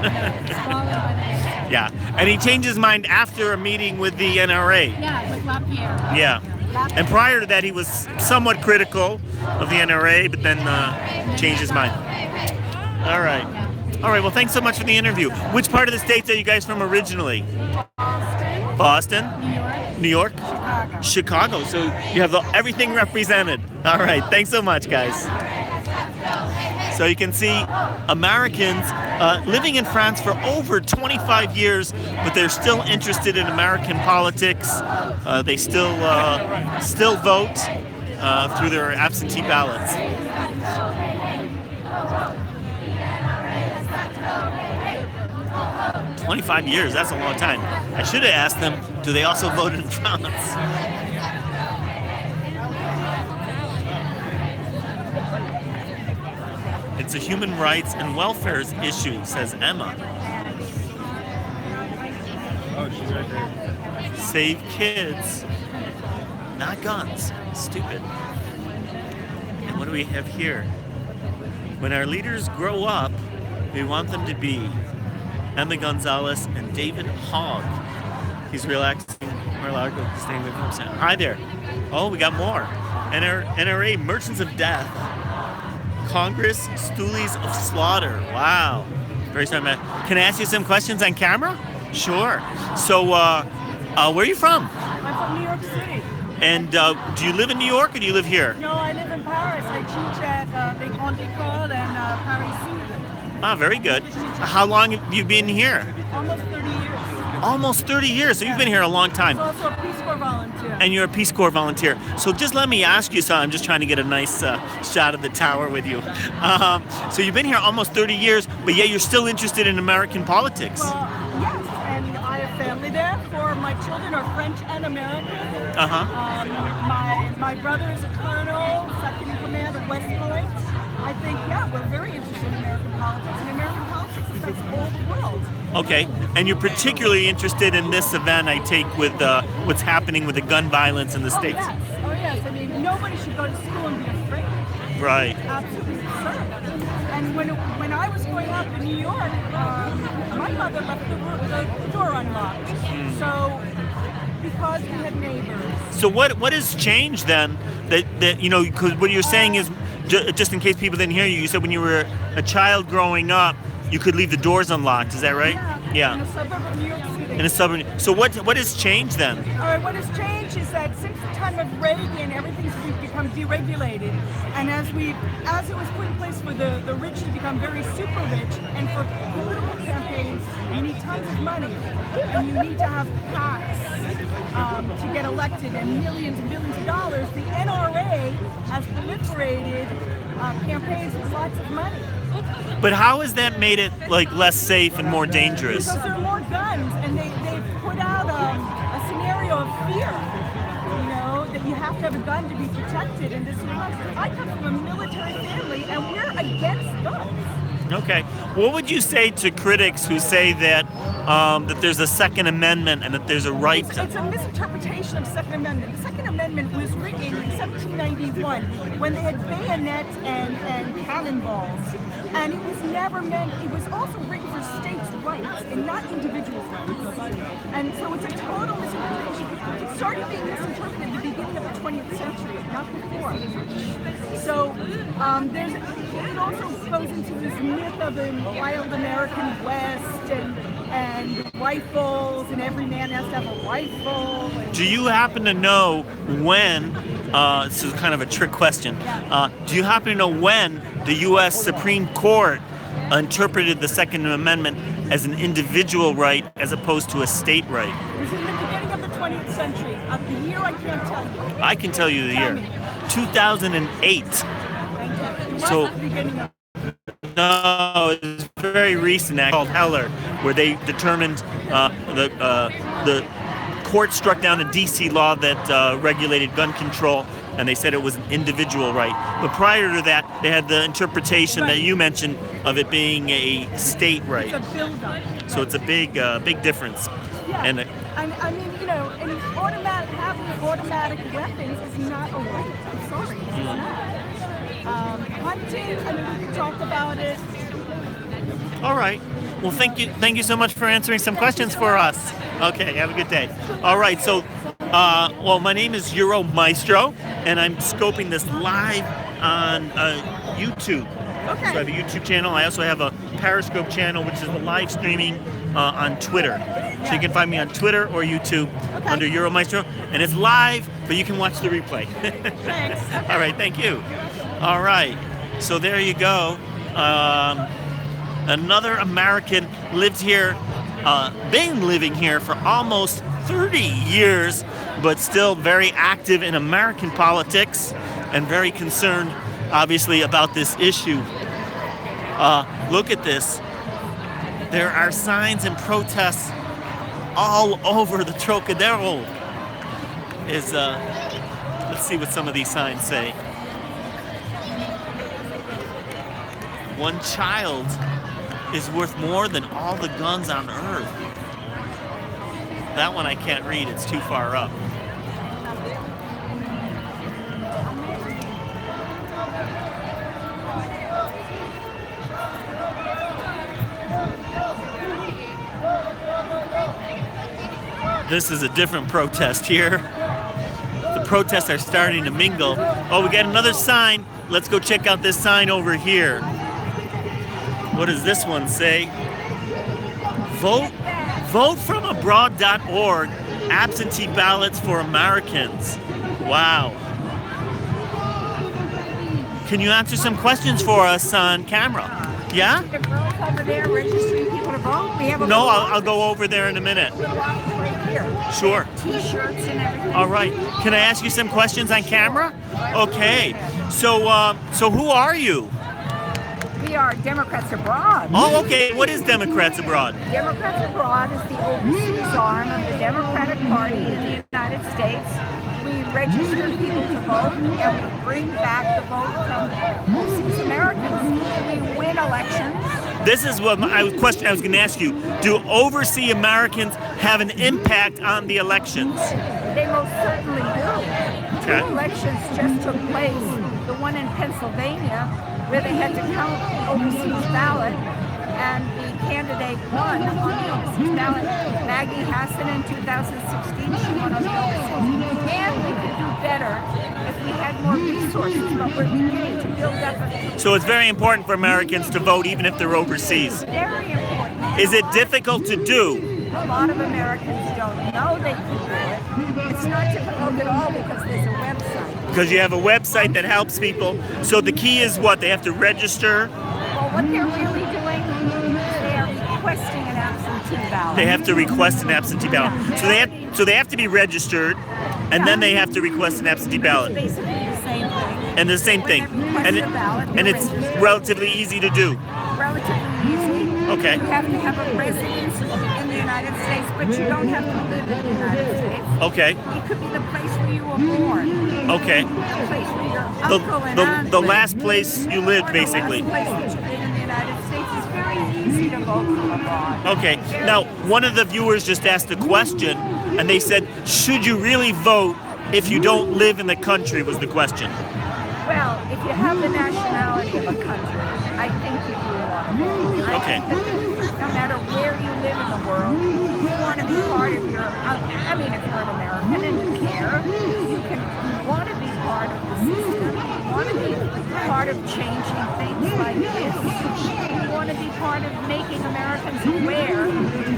Yeah. And he changed his mind after a meeting with the NRA. Yeah, with LaPierre. Yeah. And prior to that, he was somewhat critical of the NRA, but then changed his mind. All right. All right. Well, thanks so much for the interview. Which part of the States are you guys from originally? Boston? New York? Chicago. So you have everything represented. All right. Thanks so much, guys. So you can see Americans living in France for over 25 years, but they're still interested in American politics. They still vote through their absentee ballots. 25 years, that's a long time. I should have asked them, do they also vote in France? It's a human rights and welfare issue, says Emma. Oh, she's right there. Save kids, not guns. Stupid. And what do we have here? When our leaders grow up, we want them to be Emma Gonzalez and David Hogg. He's relaxing. Mar-a-Lago staying with him. Hi there. Oh, we got more. NRA Merchants of Death Congress Stoolies of Slaughter. Wow. Very sorry, man. Can I ask you some questions on camera? Sure. So, where are you from? I'm from New York City. And do you live in New York or do you live here? No, I live in Paris. I teach at the Grande École and Paris Sud. Ah, very good. How long have you been here? Almost 30 years. Almost 30 years. So you've been here a long time. I'm also a Peace Corps volunteer. And you're a Peace Corps volunteer. So just let me ask you something. I'm just trying to get a nice shot of the tower with you. So you've been here almost 30 years, but yet you're still interested in American politics. Well, yes, and I have family there. For my children are French and American. My brother is a colonel, second in command at West Point. I think, yeah, we're very interested in American politics, and American politics affects all the world. Okay, and you're particularly interested in this event, I take, with what's happening with the gun violence in the States. Oh yes, I mean, nobody should go to school and be afraid. Right. Absolutely absurd. And when I was growing up in New York, my mother left the door unlocked. So, because we had neighbors. So what has changed then? That you know, because what you're saying is, just in case people didn't hear you, you said when you were a child growing up, you could leave the doors unlocked. Is that right? Yeah. In a suburb of New York City. In a suburb. So what has changed then? All right, what has changed is that since the time of Reagan, everything's become deregulated, and as it was put in place for the rich to become very super rich, and for political campaigns, you need tons of money, and you need to have PACs to get elected, and millions and billions of dollars. The NRA has proliferated campaigns with lots of money. But how has that made it like less safe and more dangerous? Because there are more guns, and they've put out a scenario of fear. You know, that you have to have a gun to be protected. And this, I come from a military family, and we're against guns. Okay. What would you say to critics who say that that there's a Second Amendment and that there's a right to... It's a misinterpretation of Second Amendment. The Second Amendment was written in 1791 when they had bayonets and cannonballs. And it was never meant, it was also written for states' rights and not individuals' rights. And so it's a total misinterpretation. It started being misinterpreted at the beginning of the 20th century, not before. So it also goes into this myth of a wild American West and rifles, and every man has to have a rifle. Do you happen to know when, this is kind of a trick question, do you happen to know when the U.S. Supreme Court interpreted the Second Amendment as an individual right as opposed to a state right? It was in the beginning of the 20th century. The year I can't tell you. I can tell you the year. 2008. So, no, it's very recent act called Heller, where they determined the court struck down a D.C. law that regulated gun control, and they said it was an individual right. But prior to that, they had the interpretation that you mentioned of it being a state right. It's a build-up. So it's a big difference. Yeah. And I mean, you know, having automatic weapons is not a right. I'm sorry, it's not. Hunting, I mean, we can talk about it. All right. Well, thank you so much for answering some questions for us. Okay, have a good day. All right, so, well, my name is Maestro, and I'm scoping this live on YouTube. Okay. So I have a YouTube channel. I also have a Periscope channel, which is the live streaming on Twitter. So you can find me on Twitter or YouTube under Maestro, and it's live, but you can watch the replay. Thanks. All right, thank you. All right, so there you go. Another American lived here, been living here for almost 30 years, but still very active in American politics and very concerned, obviously, about this issue. Look at this. There are signs and protests all over the Trocadero. Let's see what some of these signs say. One child is worth more than all the guns on earth. That one I can't read, it's too far up. This is a different protest here. The protests are starting to mingle. Oh, we got another sign. let's go check out this sign over here. What does this one say? Votefromabroad.org, absentee ballots for Americans. Wow. Can you answer some questions for us on camera? Yeah? The girls over there registering people to vote. We have a No, I'll go over there in a minute. right here. Sure. T-shirts and everything. All right. Can I ask you some questions on camera? Okay. So who are you? We are Democrats Abroad. Oh, okay. What is Democrats Abroad? Democrats Abroad is the overseas arm of the Democratic Party in the United States. We register people to vote, and we bring back the vote from overseas Americans. We win elections. This is what question I was going to ask you. Do overseas Americans have an impact on the elections? They most certainly do. Okay. 2 elections just took place. The one in Pennsylvania, where they had to count the overseas ballot, and the candidate won on the overseas ballot. Maggie Hassan in 2016, she won on the overseas. And we could do better if we had more resources, but we're beginning to build up. So it's very important for Americans to vote even if they're overseas. Very important. Is it difficult to do? A lot of Americans don't know they can do it. It's not difficult at all because there's a website. Because you have a website that helps people. So the key is what? They have to register? Well, what they're really doing is they are requesting an absentee ballot. They have to request an absentee ballot. So they have to be registered, and then they have to request an absentee ballot. It's basically the same thing. And the same thing. And it's relatively easy to do. Relatively easy. Okay. You have to have a residence in the United States, but you don't have to live in the United States. Okay. It could be the place where you were born. Okay. The place where your uncle and aunt The lived. last place you lived, basically. The last place that you lived in the United States is very easy to vote from abroad. Okay. Now, one of the viewers just asked a question, and they said, should you really vote if you don't live in the country, was the question. Well, if you have the nationality of a country, I think you do want to vote. Okay. No matter where you live in the world, you want to be part of your, I mean, if you're an American and you care, you want to be part of the system. You want to be part of changing things like this. You want to be part of making Americans aware that there's a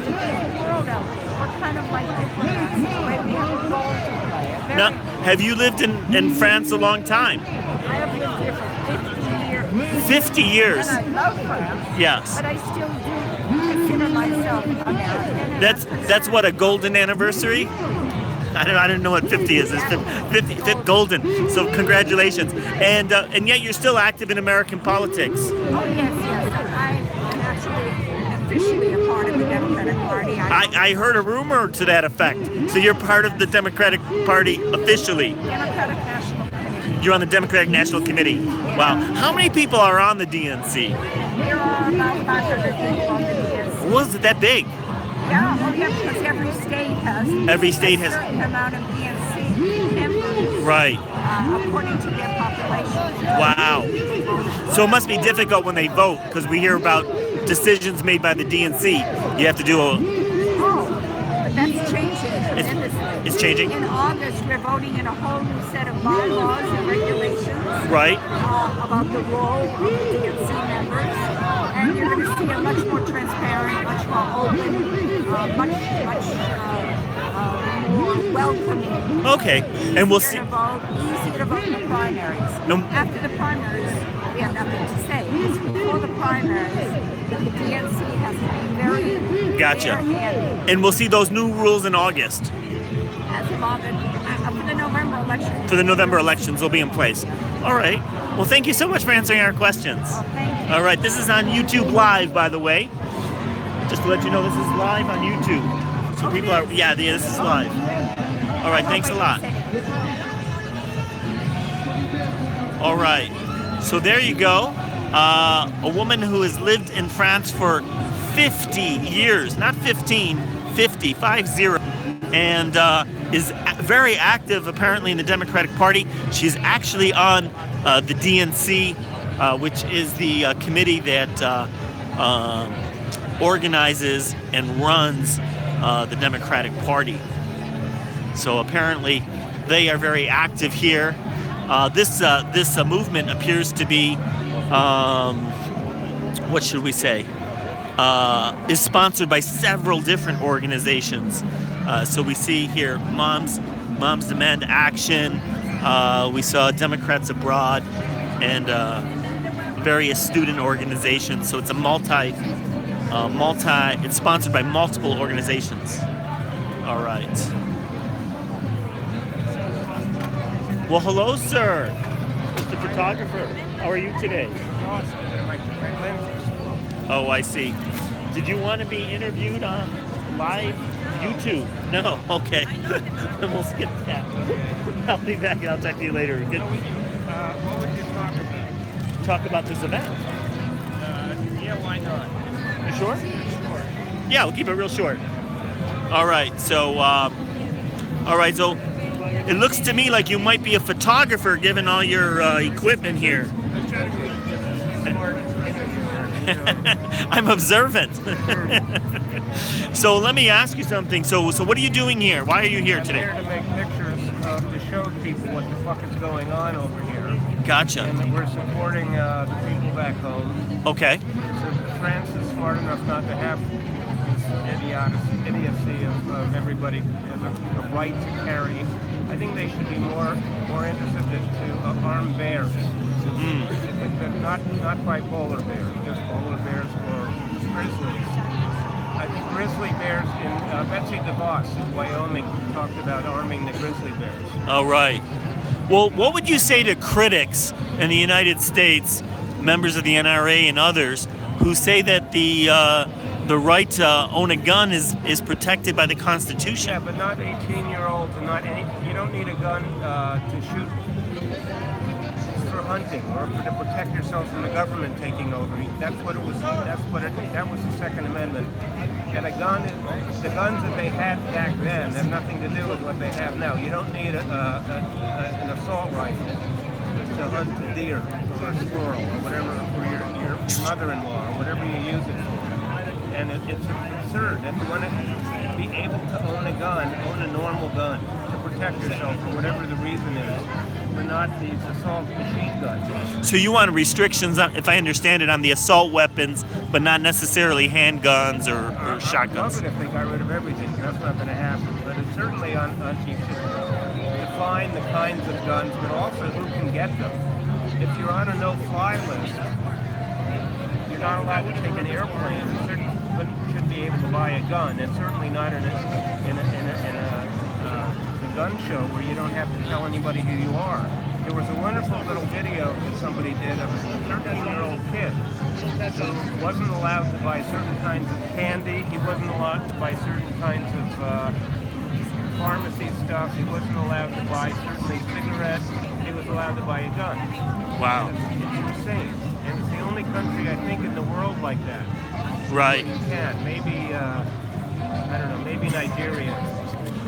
world out there. We're kind of like diplomats, the way we have a role to play. Now, have you lived in France a long time? I have lived here for 50 years. 50 years? And I love France. Yes. But I still do consider myself American. That's what, a golden anniversary? I don't know what 50 is. It's 50th golden. So congratulations. And yet you're still active in American politics. Oh yes. I'm actually officially a part of the Democratic Party. I heard a rumor to that effect. So you're part of the Democratic Party officially. Democratic National Committee. You're on the Democratic National Committee. Wow. How many people are on the DNC? There are about 500 people on the DNC. Was it that big? Yeah, because every state has a certain amount of DNC members. Right. According to their population. Wow. So it must be difficult when they vote, because we hear about decisions made by the DNC. You have to do a... Oh, but that's changing tremendously. It's changing? In August, we're voting in a whole new set of bylaws and regulations. Right. About the role of the DNC members. And you're going to see a much more transparent, much more open, much more welcoming. Okay, and we'll see. Easier to vote in the primaries. No. After the primaries, we have nothing to say. It's before the primaries, the DNC has to be very Gotcha. fair-handed. And we'll see those new rules in August. As of August, for the November election. For the November elections, they'll be in place. All right. Well, thank you so much for answering our questions. Oh, thank you. All right, this is on YouTube Live, by the way. Just to let you know, this is live on YouTube. So people are, yeah, this is live. All right, thanks a lot. All right, so there you go. A woman who has lived in France for 50 years, not 15, 50, 50, and is very active apparently in the Democratic Party. She's actually on the DNC, which is the committee that organizes and runs the Democratic Party. So apparently they are very active here, This movement appears to be, what should we say, is sponsored by several different organizations. So we see here Moms Demand Action. We saw Democrats Abroad and various student organizations. So it's a it's sponsored by multiple organizations. All right. Well, hello, sir. Mr. Photographer. How are you today? Oh, I see. Did you want to be interviewed on live YouTube? No? Okay. Then we'll skip that. I'll be back and I'll talk to you later. Good. What would you talk about? Talk about this event. Yeah, why not? You sure? Sure. Yeah, we'll keep it real short. All right. So, it looks to me like you might be a photographer given all your equipment here. I'm observant. So let me ask you something. So what are you doing here? Why are you here today? I'm here to make pictures to show people what the fuck is going on over here. Gotcha. And that we're supporting the people back home. Okay. So France is smart enough not to have this idiocy of everybody has a right to carry. I think they should be more interested to arm bears. Not bipolar bears, just polar bears or grizzlies. I think grizzly bears in Betsy DeVos in Wyoming talked about arming the grizzly bears. All right. Well, what would you say to critics in the United States, members of the NRA and others, who say that the right to own a gun is protected by the Constitution? Yeah, but not 18-year-olds and not any. You don't need a gun to shoot for hunting or to protect yourself from the government taking over. That's what it was. That was the Second Amendment. And the guns that they had back then have nothing to do with what they have now. You don't need an assault rifle to hunt a deer or a squirrel or whatever, or your mother-in-law or whatever you use it for. And it's absurd that you want to be able to own a normal gun, to protect yourself for whatever the reason is, but not these assault machine guns. So you want restrictions, if I understand it, on the assault weapons, but not necessarily handguns or shotguns? I'd love it if they got rid of everything. That's not going to happen. But it's certainly on you should define the kinds of guns, but also who can get them. If you're on a no-fly list, you're not allowed to take an airplane. You shouldn't be able to buy a gun, and certainly not in a gun show where you don't have to tell anybody who you are. There was a wonderful little video that somebody did of a 13-year-old kid who wasn't allowed to buy certain kinds of candy. He wasn't allowed to buy certain kinds of pharmacy stuff. He wasn't allowed to buy certainly cigarettes. He was allowed to buy a gun. Wow. It's insane. And it's the only country, I think, in the world like that. Right. You can. Maybe, I don't know, maybe Nigeria.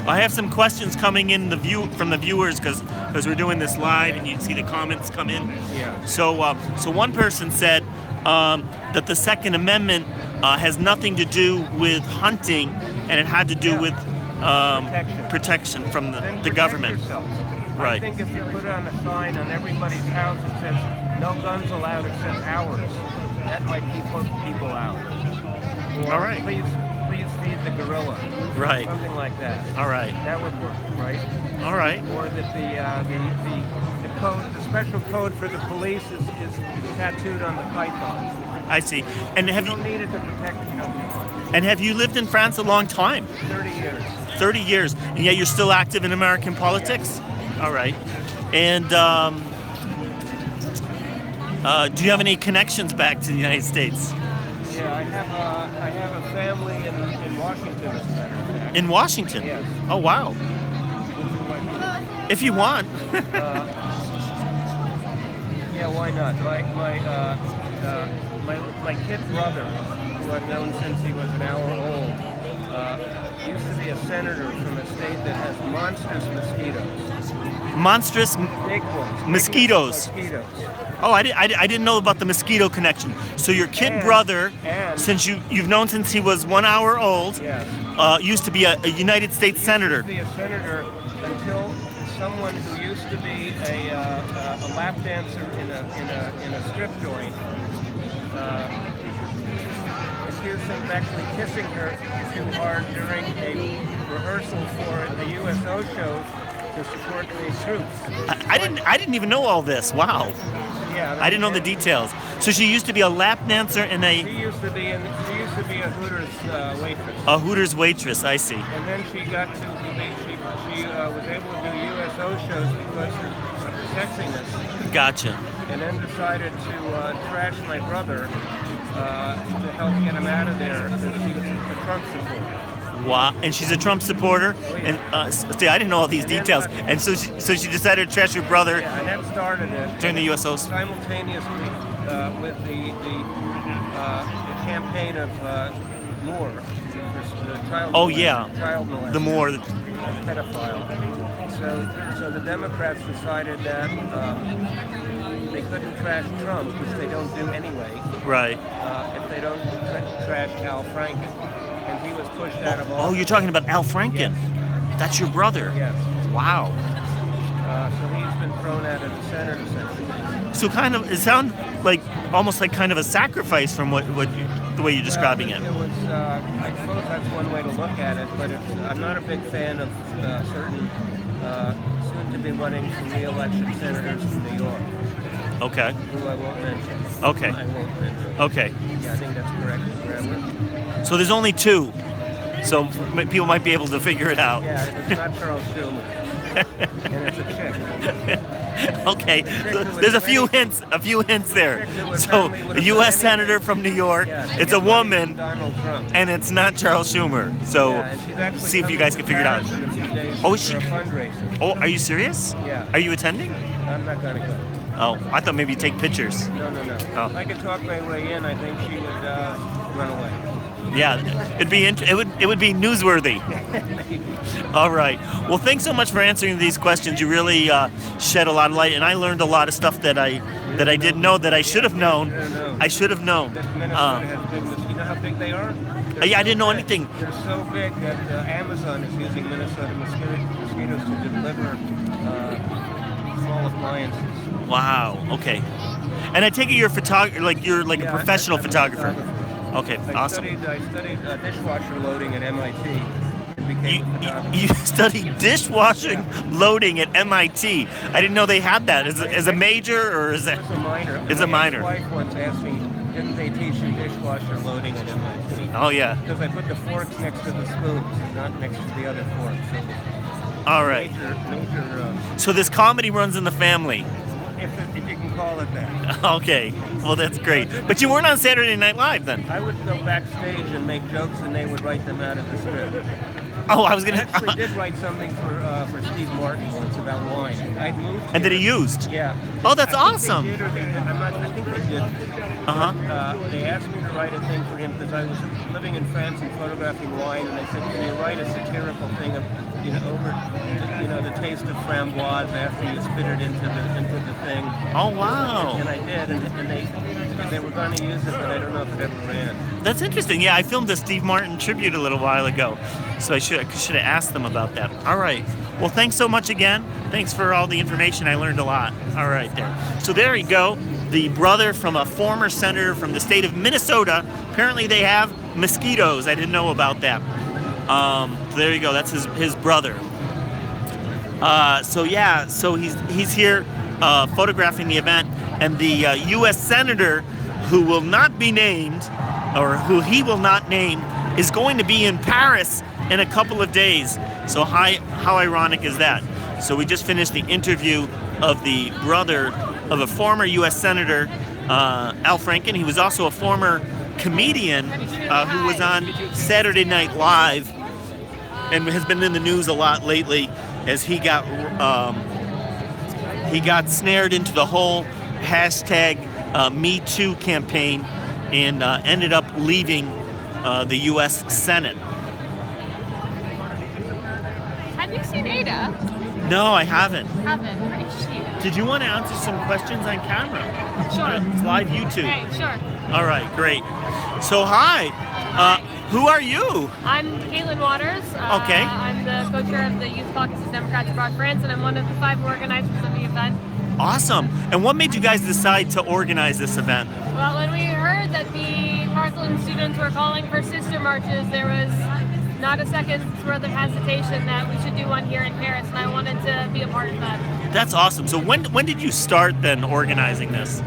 I have some questions coming in from the viewers because we're doing this live and you can see the comments come in. Yeah. So one person said that the Second Amendment has nothing to do with hunting and it had to do with protection from the government. Yourself. Right. I think if you put on a sign on everybody's house that says no guns allowed except ours, that might keep people out. Or, all right. Please feed the gorilla. Right. Something like that. All right. That would work, right? All right. Or that the code, the special code for the police is tattooed on the python. I see. And you don't need it to protect you. And have you lived in France a long time? 30 years. 30 years, and yet you're still active in American politics? Yeah. All right. And do you have any connections back to the United States? Yeah, I have a family in Washington, as a matter of fact. In Washington? Yes. Oh, wow. If you want. Yeah, why not? My kid brother, who I've known since he was an hour old, used to be a senator from a state that has monstrous mosquitoes. Monstrous big ones. Mosquitoes. Oh, I didn't know about the mosquito connection. So your kid brother, since you've known since he was 1 hour old, yes. Used to be a United States senator. He used to be a senator until someone who used to be a lap dancer in a strip joint. Accused him of actually kissing her too hard during a rehearsal for the USO shows to support the troops. I didn't even know all this. Wow. Yeah, I didn't know the details. So she used to be a lap dancer in She used to be a Hooters waitress. a Hooters waitress. I see. And then she got to she was able to do USO shows because of her sexiness. Gotcha. And then decided to trash my brother to help get him out of there because he was a Trump supporter. Wow. And she's a Trump supporter. And see, I didn't know all these details. And so she decided to trash your brother. Yeah, and that started it during the USO. Simultaneously with the campaign of Moore, the child. Oh yeah. Child molester. The Moore. Pedophile. So the Democrats decided that they couldn't trash Trump, which they don't do anyway. Right. If they don't trash Al Franken, and he was pushed out of office. Oh, you're talking about Al Franken. Yes. That's your brother. Yes. Wow. So he's been thrown out of the Senate essentially. So kind of, it sounds like almost like kind of a sacrifice from the way you're describing it. It was, I suppose that's one way to look at it, but I'm not a big fan of certain soon-to-be running for re-election senators from New York. Okay. Who I won't mention. Okay. I won't mention. Okay. Yeah, I think that's correct forever. So there's only two. So people might be able to figure it out. Yeah, it's not Charles Schumer. And it's a chick. Okay, there's a few hints there. So, a U.S. senator from New York, it's a woman, and it's not Charles Schumer. So, see if you guys can figure it out. Oh, is she? Oh, are you serious? Yeah. Are you attending? I'm not going to go. Oh, I thought maybe you'd take pictures. No. Oh. If I could talk my way in, I think she would run away. Yeah, it would be newsworthy. All right. Well, thanks so much for answering these questions. You really shed a lot of light, and I learned a lot of stuff that I didn't know that I should have known. I should have known. Minnesota has big mosquitoes. You know how big they are? Yeah, I didn't know anything. They're so big that Amazon is using Minnesota mosquitoes to deliver small appliances. Wow. Okay. And I take it you're a professional photographer. Okay. Awesome. I studied dishwasher loading at MIT. You studied dishwashing loading at MIT. I didn't know they had that. As a major or is that? It's a minor. It's a minor. My wife once asked me, didn't they teach you dishwasher loading at MIT? Oh yeah. Because I put the forks next to the spoons, not next to the other forks. So all right. Major. So this comedy runs in the family. If you can call it that. Okay. Well, that's great. But you weren't on Saturday Night Live then. I would go backstage and make jokes, and they would write them out of the script. Oh, I was gonna. I actually did write something for Steve Martin once about wine. I'd moved here. And that he used. Yeah. Oh, that's awesome. I think they did. They asked me to write a thing for him because I was living in France and photographing wine, and they said, "Can you write a satirical thing of, over, the taste of framboise after you spit it into the thing?" Oh wow. And I did, and they were going to use it, but I don't know if it ever ran. That's interesting. Yeah, I filmed a Steve Martin tribute a little while ago, so I should have asked them about that. All right. Well, thanks so much again. Thanks for all the information. I learned a lot. All right, there. So there you go. The brother from a former senator from the state of Minnesota. Apparently they have mosquitoes. I didn't know about that. There you go. That's his brother. So he's here photographing the event, and the U.S. senator who will not be named, or who he will not name, is going to be in Paris in a couple of days. So how ironic is that? So we just finished the interview of the brother of a former U.S. Senator, Al Franken. He was also a former comedian who was on Saturday Night Live and has been in the news a lot lately as he got snared into the whole hashtag Me Too campaign and ended up leaving the U.S. Senate. Have you seen Ada? No, I haven't. Haven't. Did you want to answer some questions on camera? Sure. It's live YouTube. Okay, sure. All right, great. So hi. Who are you? I'm Caitlin Waters. Okay. I'm the co-chair of the Youth Caucus of Democrats Abroad France, and I'm one of the 5 organizers of the event. Awesome. And what made you guys decide to organize this event? Well, when we heard that the Parkland students were calling for sister marches, there was not a second's worth of hesitation that we should do one here in Paris, and I wanted to be a part of that. That's awesome. So when did you start then organizing this?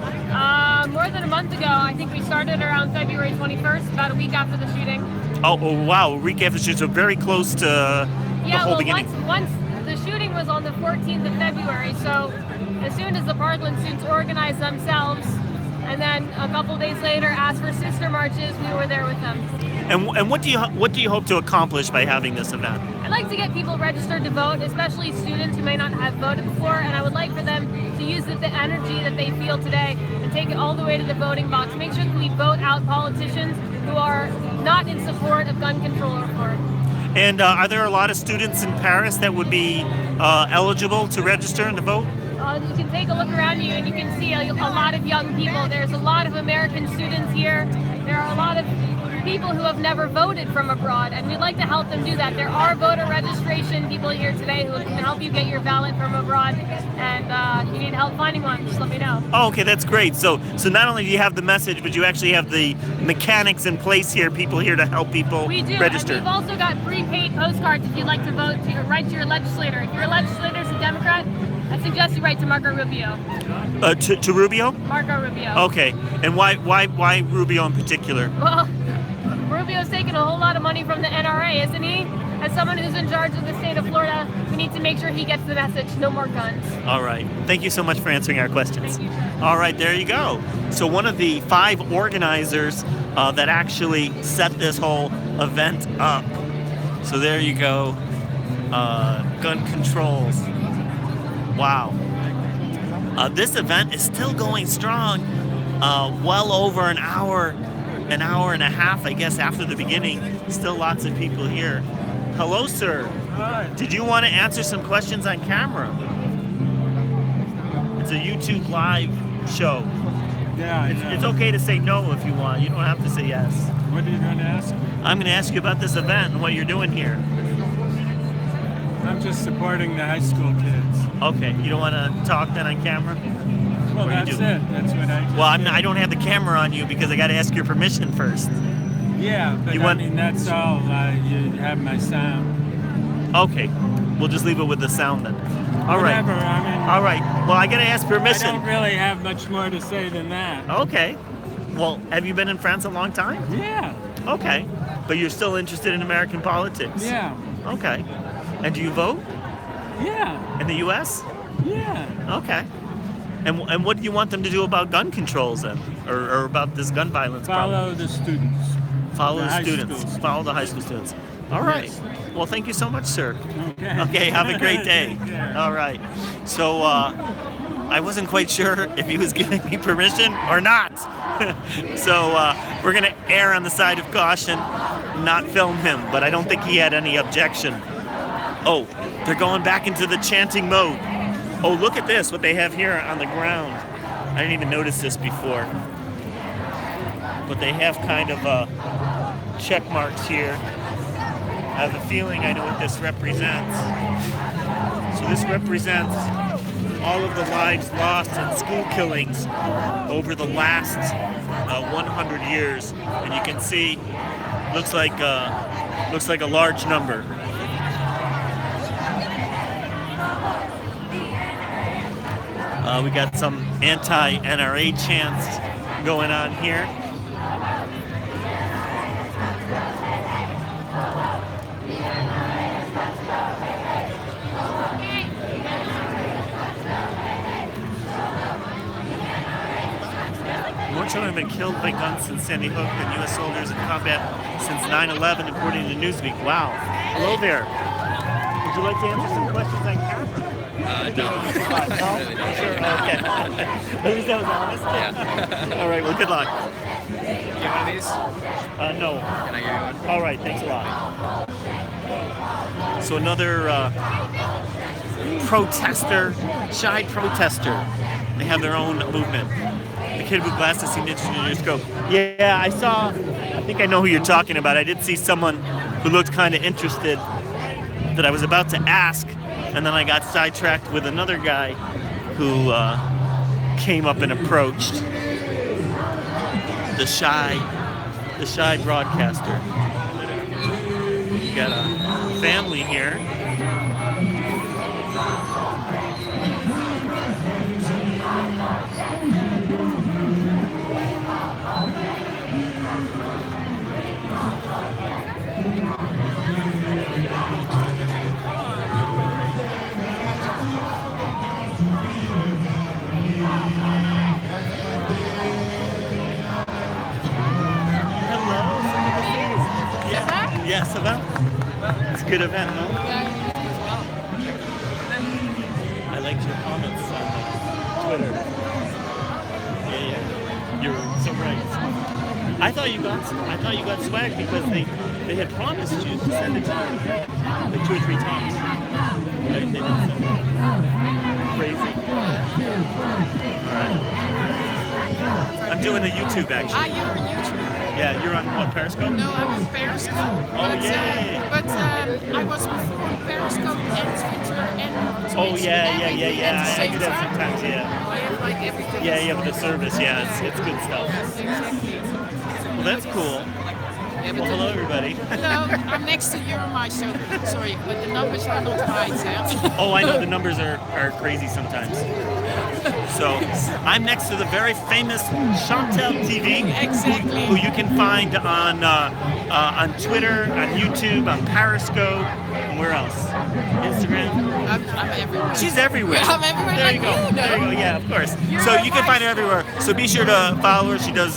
More than a month ago. I think we started around February 21st, about a week after the shooting. Oh wow, a week after the shooting, so very close to the whole beginning. Once the shooting was on the 14th of February, so as soon as the Parkland students organized themselves, and then a couple days later asked for sister marches, we were there with them. And what do you hope to accomplish by having this event? I'd like to get people registered to vote, especially students who may not have voted before, and I would like for them to use the energy that they feel today and take it all the way to the voting box. Make sure that we vote out politicians who are not in support of gun control reform. And are there a lot of students in Paris that would be eligible to register and to vote? You can take a look around you and you can see a lot of young people. There's a lot of American students here. There are a lot of people who have never voted from abroad, and we'd like to help them do that. There are voter registration people here today who can help you get your ballot from abroad, and if you need help finding one, just let me know. Oh, okay, that's great. So not only do you have the message, but you actually have the mechanics in place here, people here to help people register. And we've also got prepaid postcards if you'd like to vote, to write to your legislator. If your legislator is a Democrat, I suggest you write to Marco Rubio. To Rubio? Marco Rubio. Okay, and why Rubio in particular? Well, Rubio's taking a whole lot of money from the NRA, isn't he? As someone who's in charge of the state of Florida, we need to make sure he gets the message, no more guns. All right. Thank you so much for answering our questions. All right, there you go. So one of the 5 organizers that actually set this whole event up. So there you go. Gun controls. Wow. This event is still going strong. Well over an hour and a half, I guess, after the beginning. Still lots of people here. Hello, sir. Hi. Did you want to answer some questions on camera? It's a YouTube live show. Yeah, it's okay to say no if you want. You don't have to say yes. What are you going to ask me? I'm going to ask you about this event and what you're doing here. I'm just supporting the high school kids. Okay. You don't want to talk then on camera? Well, that's it. That's what I just Well, I don't have the camera on you because I got to ask your permission first. Yeah, but I mean, that's all. You have my sound. Okay. We'll just leave it with the sound then. All right. Whatever, I mean, all right. Well, I got to ask permission. I don't really have much more to say than that. Okay. Well, have you been in France a long time? Yeah. Okay. But you're still interested in American politics? Yeah. Okay. And do you vote? Yeah. In the U.S.? Yeah. Okay. And what do you want them to do about gun controls then? Or about this gun violence problem? Follow the students. Follow the students. Follow the high school students. All right. Yes. Well, thank you so much, sir. Okay. Okay, have a great day. All right. So, I wasn't quite sure if he was giving me permission or not. So, we're going to err on the side of caution, not film him, but I don't think he had any objection. Oh, they're going back into the chanting mode. Oh, look at this, what they have here on the ground. I didn't even notice this before. But they have kind of check marks here. I have a feeling I know what this represents. So this represents all of the lives lost in school killings over the last 100 years. And you can see, looks like a large number. We got some anti-NRA chants going on here. More children have been killed by guns since Sandy Hook than U.S. soldiers in combat since 9/11, according to Newsweek. Wow. Hello there. Would you like to answer some questions on camera? No. No? Sure, okay. At least that was honest. Yeah. All right, well, good luck. You get one of these? No. Can I give you one? All right, thanks a lot. So another protester, shy protester. They have their own movement. The kid with glasses seemed interested in your scope. Yeah, I saw think I know who you're talking about. I did see someone who looked kind of interested that I was about to ask, and then I got sidetracked with another guy who came up and approached. The shy broadcaster. You got a family here. Yeah, ça va? It's a good event, no? I liked your comments on Twitter. Yeah. You're so right. I thought you got swag because they had promised you to send it to me like 2 or 3 times. Right? They didn't send it. Crazy. Alright. I'm doing a YouTube actually. You're on YouTube. Yeah, you're on what, Periscope? No, I'm on Periscope. Oh, yay! But I was before on Periscope and Twitter and Twitch. Oh, yeah. At the I same do that time. sometimes, yeah. I have like everything. Yeah, you have the service, yeah, it's good stuff. Exactly. Well, that's cool. Yeah, Well, hello, everybody. Hello, I'm next to Euromeister. Sorry, but the numbers are not right, yeah? Oh, I know, the numbers are crazy sometimes. So, I'm next to the very famous Chantel TV, Exactly. who you can find on Twitter, on YouTube, on Periscope, and where else? Instagram? I'm everywhere. She's everywhere. I'm everywhere. There you like go. There you go. Yeah, of course. So you can find her everywhere. So be sure to follow her. She does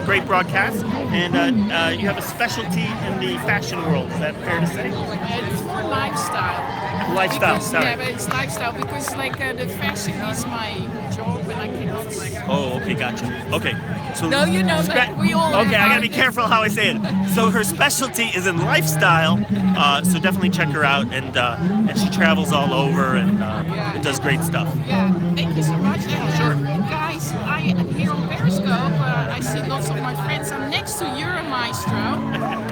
great broadcasts, and you have a specialty in the fashion world. Is that fair to say? It's more lifestyle. Lifestyle. Because, Sorry. yeah, but it's lifestyle because like the fashion is my job and I cannot. Oh, okay, gotcha. Okay, so No, you know that we all. Okay, I gotta be careful how I say it. So her specialty is in lifestyle. So definitely check her out, and she travels all over and does great stuff. Yeah, thank you so much. And, sure. Guys, I am here on Periscope. I see lots of my friends. I'm next to Euromaestro.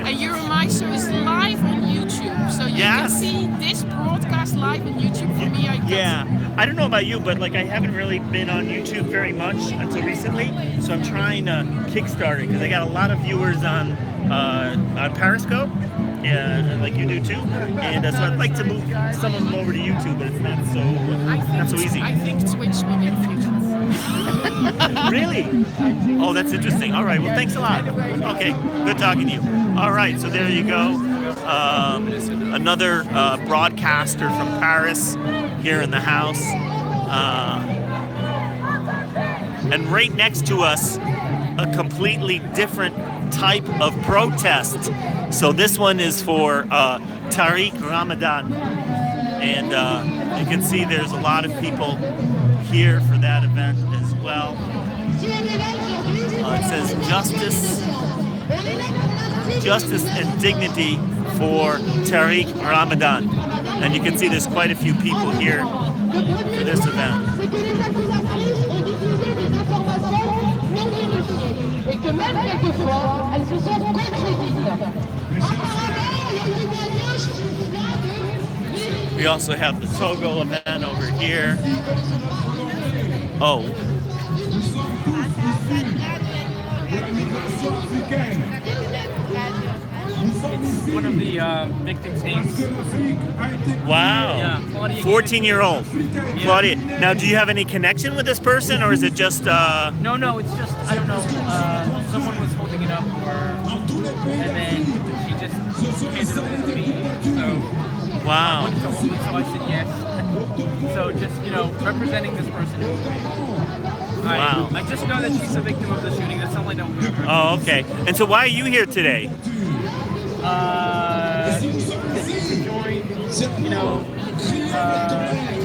And Euromaestro is live on YouTube. So you can see this broadcast live on YouTube for me. Yeah, I don't know about you, but like I haven't really been on YouTube very much until recently. So I'm trying to kickstart it because I got a lot of viewers on Periscope. Yeah, like you do too. And so I'd like to move some of them over to YouTube, but it's not so easy. I think Twitch will be the future. Really? Oh, that's interesting. All right. Well, thanks a lot. Okay. Good talking to you. All right. So there you go. Another broadcaster from Paris here in the house. And right next to us, a completely different type of protest. So this one is for Tariq Ramadan. And you can see there's a lot of people here for that event as well. It says justice and dignity for Tariq Ramadan. And you can see there's quite a few people here for this event. We also have the Togo event over here. Oh. It's one of the victims' names. Wow. Yeah, Claudia. 14-year-old. Yeah. Claudia. Now, do you have any connection with this person, or is it just... No, it's just, I don't know, someone was holding it up for her, and then she just handed it over to me, so... Wow. So I said yes. So just, representing this person. Wow. I just know that she's a victim of the shooting. That's all I know. Oh, okay. And so why are you here today? To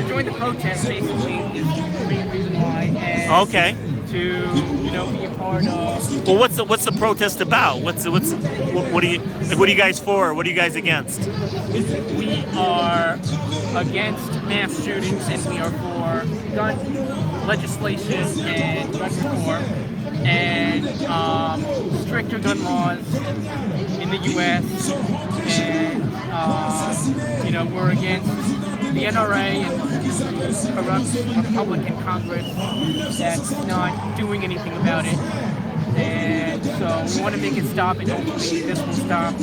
join the protest, basically, is the main reason why. And Okay. To, be a part of... Well, what's the protest about? What are you guys for? What are you guys against? We are against mass shootings, and we are for gun legislation and gun reform. and stricter gun laws in the U.S. And we're against the NRA and corrupt Republican Congress that's not doing anything about it. And so we want to make it stop, and hopefully this will stop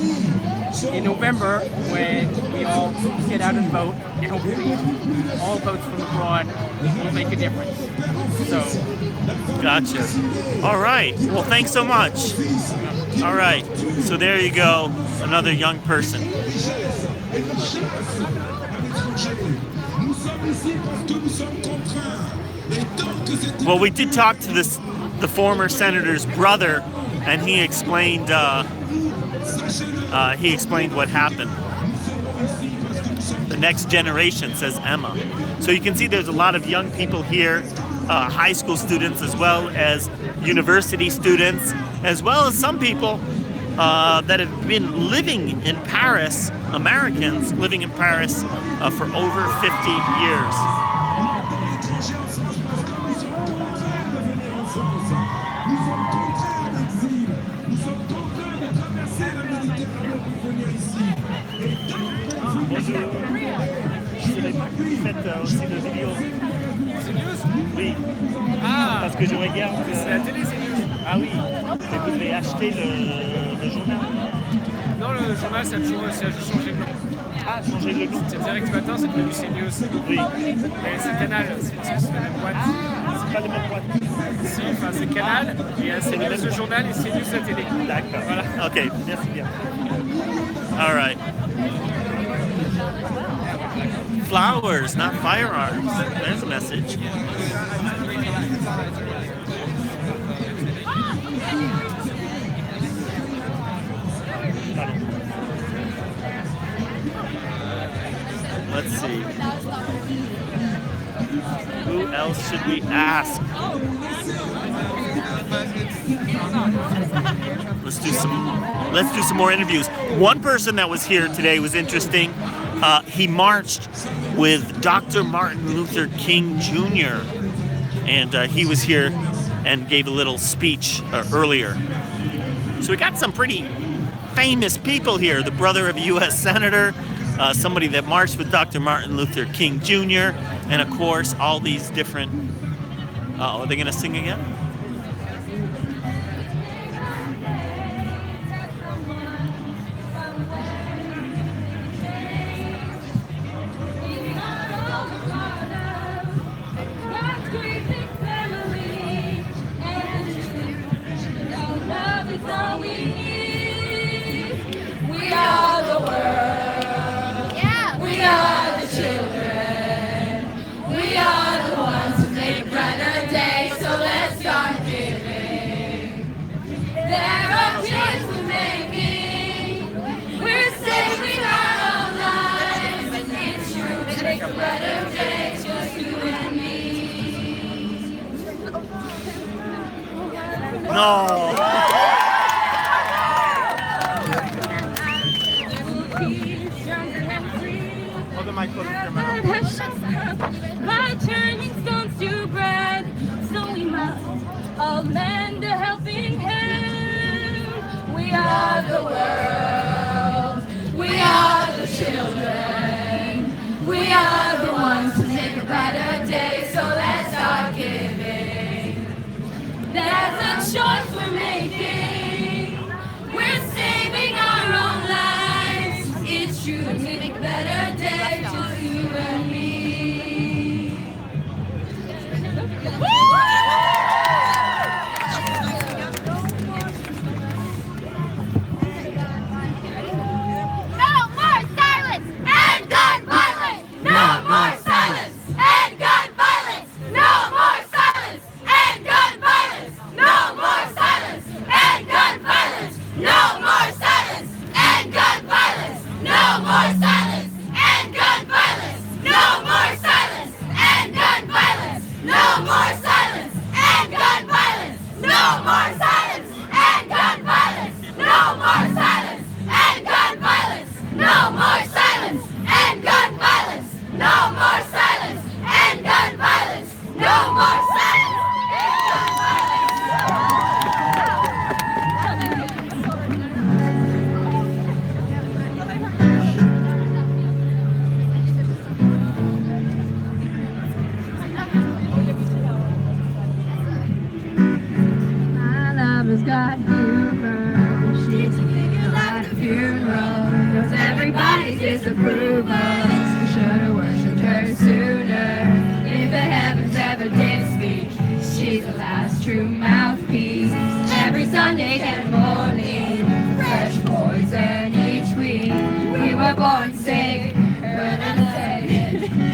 in November when we all get out and vote, and hopefully all votes from abroad will make a difference. So, gotcha. All right. Well, thanks so much. All right. So there you go, another young person. Well, we did talk to the former senator's brother, and he explained what happened. The next generation, says Emma. So you can see there's a lot of young people here, high school students as well as university students, as well as some people that have been living in Paris, Americans living in Paris for over 50 years. Bonjour. Je savais pas que vous faites aussi de vidéos. CNews? Oui. Ah. Parce que je regarde. C'est la télé, CNews. Ah oui. Et vous devez acheter le journal. Non, le journal, ça a juste changé de nom. Ah, changer le nom. C'est direct matin, c'est devenu CNews. Oui. Mais c'est Canal, c'est la même boîte. C'est pas la même boîte. Si, enfin c'est Canal, et c'est CNews le journal et CNews la télé. D'accord. Voilà. Ok, merci bien. All right. Flowers, not firearms. There's a message. Let's see. Who else should we ask? Let's do some more interviews. One person that was here today was interesting. He marched with Dr. Martin Luther King Jr. and he was here and gave a little speech earlier. So we got some pretty famous people here. The brother of a U.S. Senator, somebody that marched with Dr. Martin Luther King Jr., and of course all these different... are they going to sing again? We are the world. Yeah. We are the children. We are the ones who make a brighter day. So let's start giving. There are changes we're making. We're saving our own lives. It's true to make a brighter day. Just you and me. No. By turning stones to bread, so we must all lend a helping hand. We are the world, we are the children, we are the ones who make a brighter day, so let's start giving. There's a choice we're making, we're saving our own lives. It's true to make a better day, just you and me. always disapproval. We should have worshipped her sooner. If the heavens ever did speak, she's the last true mouthpiece. Every Sunday and morning, fresh poison each week. We were born sick, heard and said.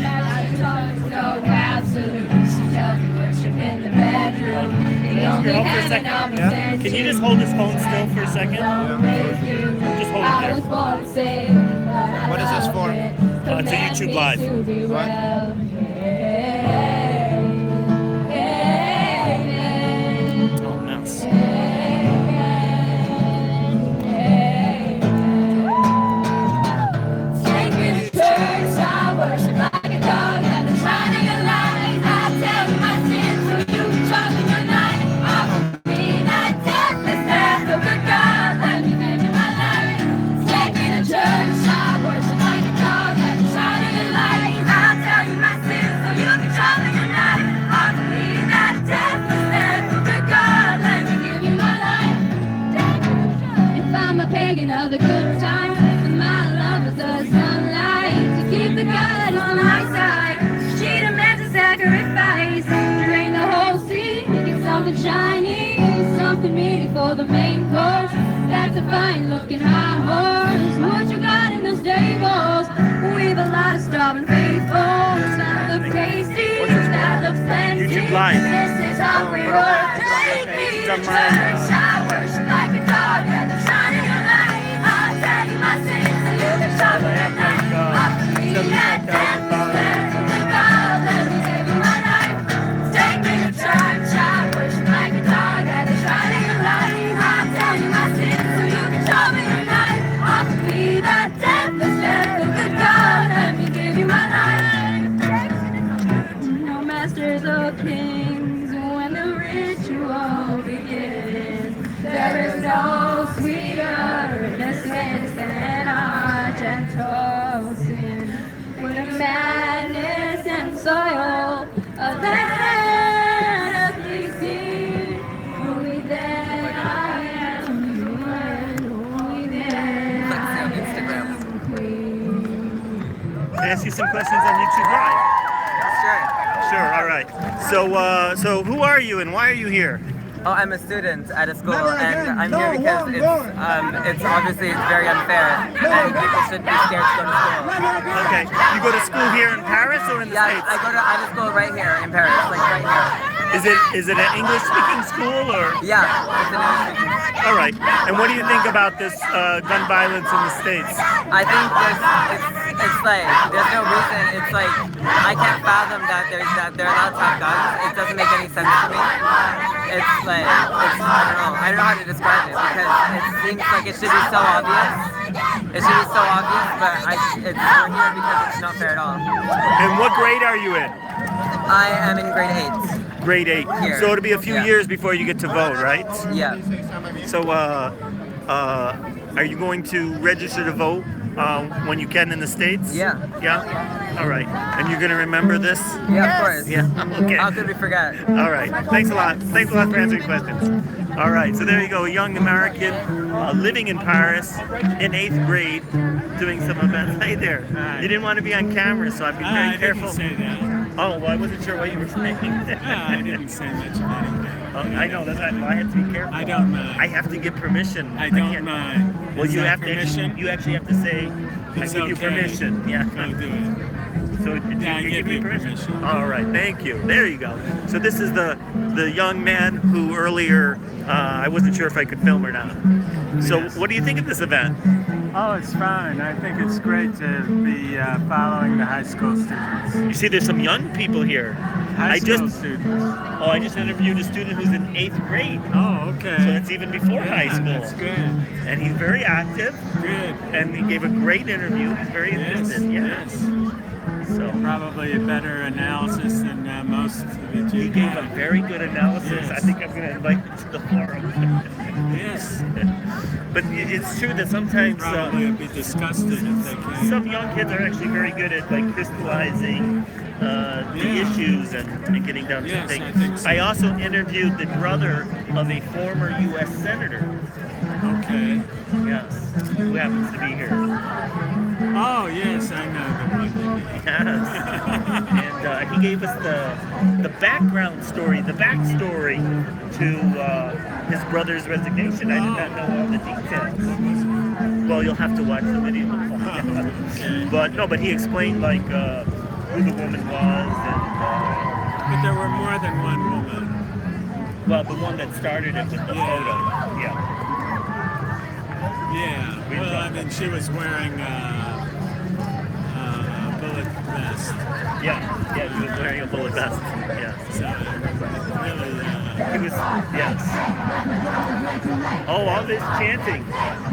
Our tongues no absolute. She tells me worship in the bedroom. The only heaven I'm sent Can you just hold his phone still for a second? Just hold I it was there. born sick. What is this for? It's a YouTube Live. Oh, mouse. Take me to church, I worship like a dog at the shining of light. I tell you my sins so you can trust in your night. Offer me that deathless death of the God, let me live in my life. Take me to church, I worship like a dog at the shining of light. I tell you my sins so you can trust in your night. Offer me that deathless death of the God, let me give you my life. If I'm a pagan of the good times, my love is the sunlight to keep the God on my side. She demands a sacrifice, drain the whole sea, get something shiny, something meaty for the main course. That's a fine looking high horse. What you got in the stables? We've a lot of starving people. That looks tasty, that looks plenty. YouTube Live. This is hungry work. Take me to church. I worship like a dog at the shining of light. I'll tell you my sins and you can show me at night. Offer me that death instead of the God. Let me give you my life. Take me to church. I worship like a dog at the shining of light. I'll tell you my sins so you can show me at night. Offer me that death instead of the God. Let me give you my life. No masters or kings when the ritual begins. There is no sweeter innocence than our gentle sin. With the madness and soil of the heavenly sea, only then I am human, only then I am queen. Can I ask you some questions on YouTube Live? Sure, all right. So who are you and why are you here? Oh, I'm a student at a school, and I'm here because it's obviously very unfair, and people should be scared to go to school. Okay, you go to school here in Paris or in the States? I go to school right here in Paris, like right here. Is it an English-speaking school or? Yeah, it's an English-speaking. All right. And what do you think about this gun violence in the States? I think it's like there's no reason. It's like I can't fathom that they're allowed to have guns. It doesn't make any sense to me. It's like I don't know how to describe it because it seems like it should be so obvious. It should be so obvious, but we're here because it's not fair at all. And what grade are you in? I am in grade 8. Grade 8. Here. So it'll be a few years before you get to vote, right? Yeah. So are you going to register to vote when you can in the States? Yeah. Yeah? All right. And you're going to remember this? Yeah, of course. Yeah, okay. How could we forget? All right. Thanks a lot. Thanks a lot for answering questions. All right. So there you go. A young American living in Paris in 8th grade doing some events. Hey there. You didn't want to be on camera, so I'd be very careful. I didn't say that. Oh, well, I wasn't sure what you were saying. I didn't say much of anything. I know, that's why I have to be careful. I don't mind. I have to get permission. I don't mind. Well, Is you that have permission? to. You actually have to say, It's I give you okay. permission. Yeah. Go do it. So Yeah, I you give me you permission. All right, thank you. There you go. So this is the young man who earlier I wasn't sure if I could film or not. So Yes. what do you think of this event? Oh, it's fine. I think it's great to be following the high school students. You see, there's some young people here. High school students. Oh, I just interviewed a student who's in 8th grade. Oh, okay. So it's even before high school. That's good. And he's very active. Good. And he gave a great interview. He's very interested. Yes. So probably a better analysis than most that you he gave a very good analysis. I think I'm going to invite him to the forum. Yes. But it's true that sometimes probably would be disgusted if they came. some young kids are actually very good at like crystallizing the issues and getting down to things. I think so. I also interviewed the brother of a former U.S. senator Okay. Yes. Who happens to be here? Oh, yes, I know the one. Yes. And he gave us the background story, the backstory to his brother's resignation. I did not know all the details. Well, you'll have to watch the video. But he explained like who the woman was, and But there were more than one woman. well, the one that started it with the photo. Yeah. Yeah. Well, I mean, she was wearing a bullet vest. Yeah, she was wearing a bullet vest. Yeah. So really, he was. Yes. Oh, all this chanting.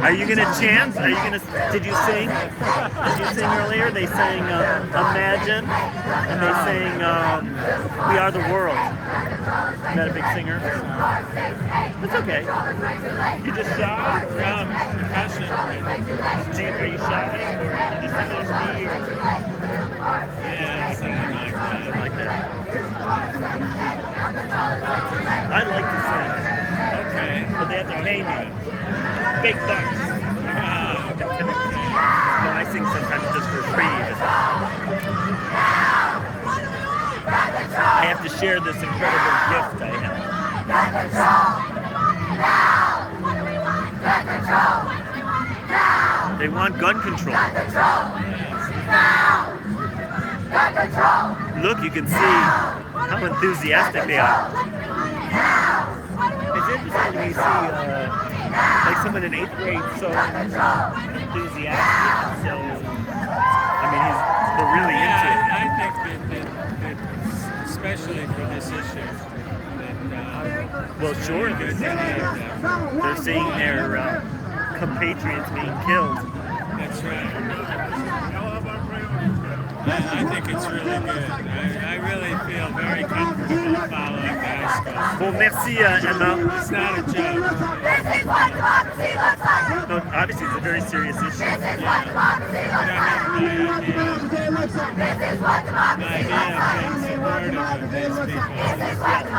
Are you gonna chant? Are you gonna? Did you sing? Did you sing earlier? They sang "Imagine," and they sang "We Are the World." Is that a big singer? That's okay. You just shy? Steve, are you shy? Or you just sing those beats? yeah, something like that. I'd like to sing. Okay. But they have to pay me. Big bucks. No, I sing sometimes just for free. I have to share this incredible gift I have. They want gun control. Look, you can see how enthusiastic they are. It's interesting when you see like someone in 8th grade so enthusiastic. So, I mean, they're really into it. I think that especially for this issue, well, sure, they're seeing their compatriots being killed. That's right. I think it's really good. I really feel very comfortable following the high school. Well, merci, Emma. It's not a joke. No, obviously, it's a very serious issue. The idea of being supportive of these people.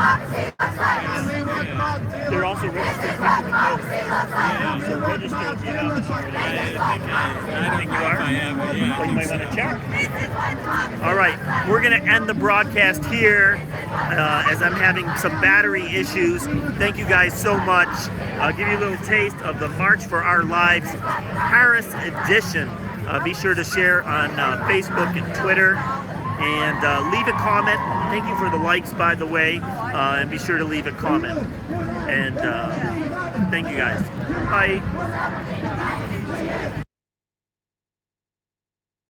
They're also registered people to vote. So register if you have. I think you are. Well, you might want to check. All right, we're going to end the broadcast here as I'm having some battery issues. Thank you guys so much. I'll give you a little taste of the March for Our Lives Paris edition. Be sure to share on Facebook and Twitter. And leave a comment. Thank you for the likes, by the way. And be sure to leave a comment. And thank you guys. Bye.